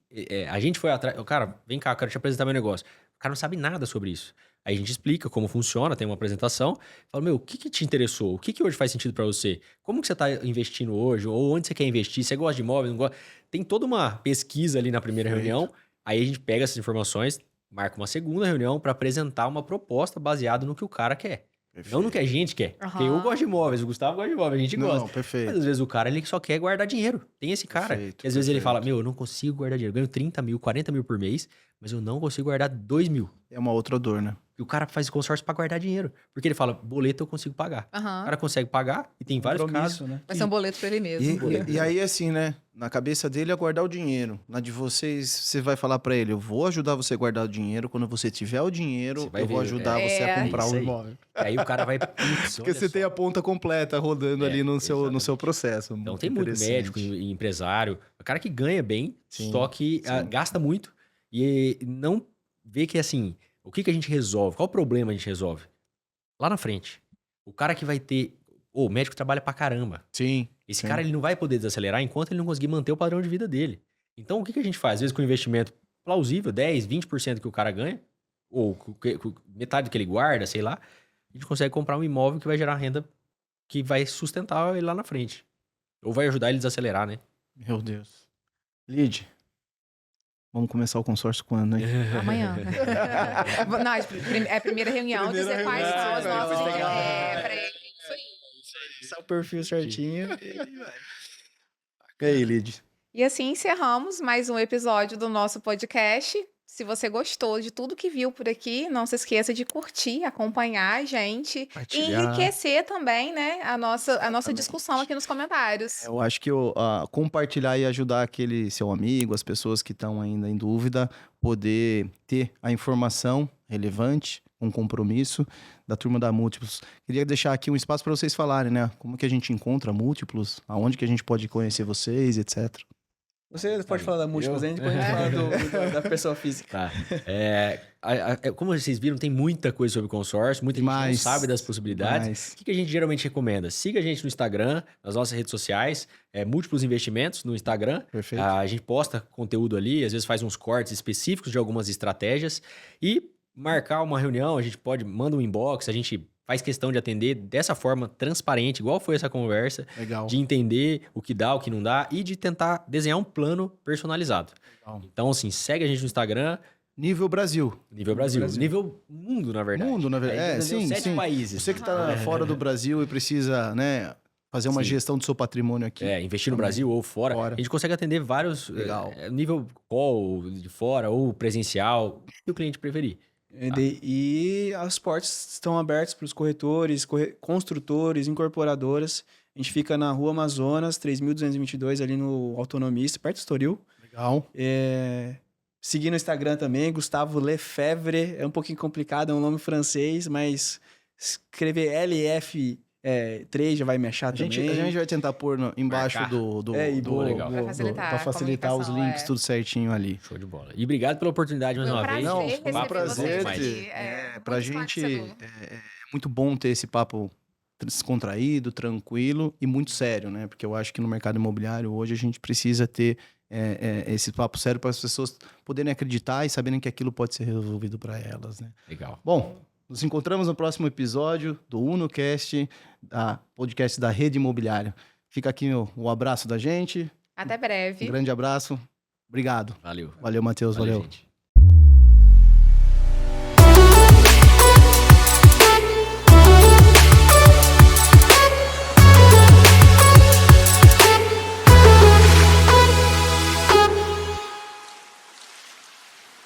S3: a gente foi atrás... Cara, vem cá, eu quero te apresentar meu negócio. O cara não sabe nada sobre isso. Aí a gente explica como funciona, tem uma apresentação. Fala, meu, o que te interessou? O que hoje faz sentido para você? Como que você está investindo hoje? Ou onde você quer investir? Você gosta de imóveis? Não gosta? Tem toda uma pesquisa ali na primeira
S1: Perfeito.
S3: reunião. Aí a gente pega essas informações, marca uma segunda reunião para apresentar uma proposta baseada no que o cara quer. Não no que a gente quer. Porque eu
S2: Aham.
S3: gosto de imóveis, o Gustavo gosta de imóveis, a gente
S1: Não,
S3: gosta. Mas
S1: perfeito.
S3: às vezes o cara, ele só quer guardar dinheiro. Tem esse cara.
S1: Perfeito,
S3: E às vezes ele
S1: perfeito.
S3: fala, meu, eu não consigo guardar dinheiro. Eu ganho 30 mil, 40 mil por mês, mas eu não consigo guardar 2 mil.
S1: É uma outra dor, né?
S3: E o cara faz consórcio pra guardar dinheiro. Porque ele fala, boleto eu consigo pagar. O
S2: Aham.
S3: cara consegue pagar e tem vários casos.
S4: Compromisso, né?
S2: Vai ser um boleto pra ele mesmo.
S1: E aí, assim, né? Na cabeça dele é guardar o dinheiro. Na de vocês, você vai falar pra ele: eu vou ajudar você a guardar o dinheiro. Quando você tiver o dinheiro,
S3: Você vai
S1: eu vou
S3: ver,
S1: ajudar você a
S2: é.
S1: comprar
S3: Isso
S1: o
S3: aí.
S1: imóvel.
S3: E aí o cara vai, putz,
S1: Porque
S3: olha
S1: você
S3: só.
S1: tem a ponta completa rodando
S3: É,
S1: ali no seu
S3: exatamente.
S1: processo.
S3: Então tem muito médico e empresário, o cara que ganha bem,
S1: Sim,
S3: só que
S1: sim.
S3: gasta muito e não vê que assim, O que a gente resolve? Qual problema a gente resolve? Lá na frente. O cara que vai ter... O médico trabalha pra caramba.
S1: Sim.
S3: Esse
S1: Sim.
S3: cara ele não vai poder desacelerar enquanto ele não conseguir manter o padrão de vida dele. Então, o que a gente faz? Às vezes, com investimento plausível, 10, 20% que o cara ganha, ou metade do que ele guarda, sei lá, a gente consegue comprar um imóvel que vai gerar renda que vai sustentar ele lá na frente. Ou vai ajudar ele a desacelerar, né?
S1: Meu Deus. Lid, vamos começar o consórcio quando, hein?
S2: Amanhã. Não, é a primeira reunião,
S1: Primeira
S2: dizer quais
S1: reunião,
S2: são os nossos...
S1: depois tem que-
S2: peraí.
S4: Só o perfil certinho.
S1: E aí, Lid?
S2: E assim encerramos mais um episódio do nosso podcast. Se você gostou de tudo que viu por aqui, não se esqueça de curtir, acompanhar a gente e
S1: Compartilhar.
S2: enriquecer também, né, a nossa
S1: Exatamente.
S2: discussão aqui nos comentários.
S1: Eu acho que compartilhar e ajudar aquele seu amigo, as pessoas que estão ainda em dúvida, poder ter a informação relevante, com compromisso da turma da Múltiplos. Queria deixar aqui um espaço para vocês falarem, né? Como que a gente encontra Múltiplos, aonde que a gente pode conhecer vocês, etc.
S4: Você pode falar da múltiplos ainda, depois a gente fala da pessoa física.
S3: Tá. Como vocês viram, tem muita coisa sobre consórcio, muita gente não
S1: Demais.
S3: sabe das possibilidades.
S1: Mas,
S3: O que a gente geralmente recomenda? Siga a gente no Instagram, nas nossas redes sociais, Múltiplos Investimentos no Instagram.
S1: perfeito.
S3: A gente posta conteúdo ali, às vezes faz uns cortes específicos de algumas estratégias e marcar uma reunião, a gente manda um inbox, a gente faz questão de atender dessa forma transparente, igual foi essa conversa,
S1: Legal.
S3: de entender o que dá, o que não dá e de tentar desenhar um plano personalizado.
S1: Legal.
S3: Então, assim, segue a gente no Instagram,
S1: Nível Brasil.
S3: nível Brasil,
S4: Brasil.
S3: nível mundo, na verdade.
S1: Mundo, na verdade.
S3: Aí
S1: É,
S3: entendeu?
S1: sim,
S3: 7
S1: sim.
S3: países.
S1: Você que está fora do Brasil e precisa, né, fazer uma
S3: Sim.
S1: gestão do seu patrimônio aqui.
S3: Investir no
S1: Também.
S3: Brasil ou fora,
S1: Fora.
S3: a gente consegue atender vários
S1: Legal.
S3: nível call de fora ou presencial, que o cliente preferir.
S4: E as portas estão abertas para os corretores, construtores, incorporadoras. A gente fica na Rua Amazonas, 3.222, ali no Autonomista, perto do Estoril.
S1: Legal.
S4: Seguir no Instagram também, Gustavo Lefebvre. É um pouquinho complicado, é um nome francês, mas escrever LF3 já vai me achar
S1: A gente
S4: também.
S1: vai tentar pôr embaixo
S3: Marcar.
S1: do
S2: Vai facilitar
S1: pra
S2: a
S1: facilitar os
S2: comunicação,
S1: links, tudo certinho ali.
S3: Show de bola. E obrigado pela oportunidade mais
S2: Foi um
S3: uma vez.
S2: prazer
S1: Não,
S2: receber
S1: foi um prazer.
S2: vocês aqui.
S1: Pra
S2: muito
S1: gente
S2: esclarecedor.
S1: é muito bom ter esse papo descontraído, tranquilo e muito sério, né? Porque eu acho que no mercado imobiliário hoje a gente precisa ter esse papo sério para as pessoas poderem acreditar e saberem que aquilo pode ser resolvido para elas, né?
S3: Legal.
S1: Bom, nos encontramos no próximo episódio do UnoCast, podcast da Rede Imobiliária. Fica aqui o abraço da gente.
S2: Até breve.
S1: Um grande abraço. Obrigado.
S3: Valeu.
S1: Valeu, Matheus. Valeu.
S3: gente.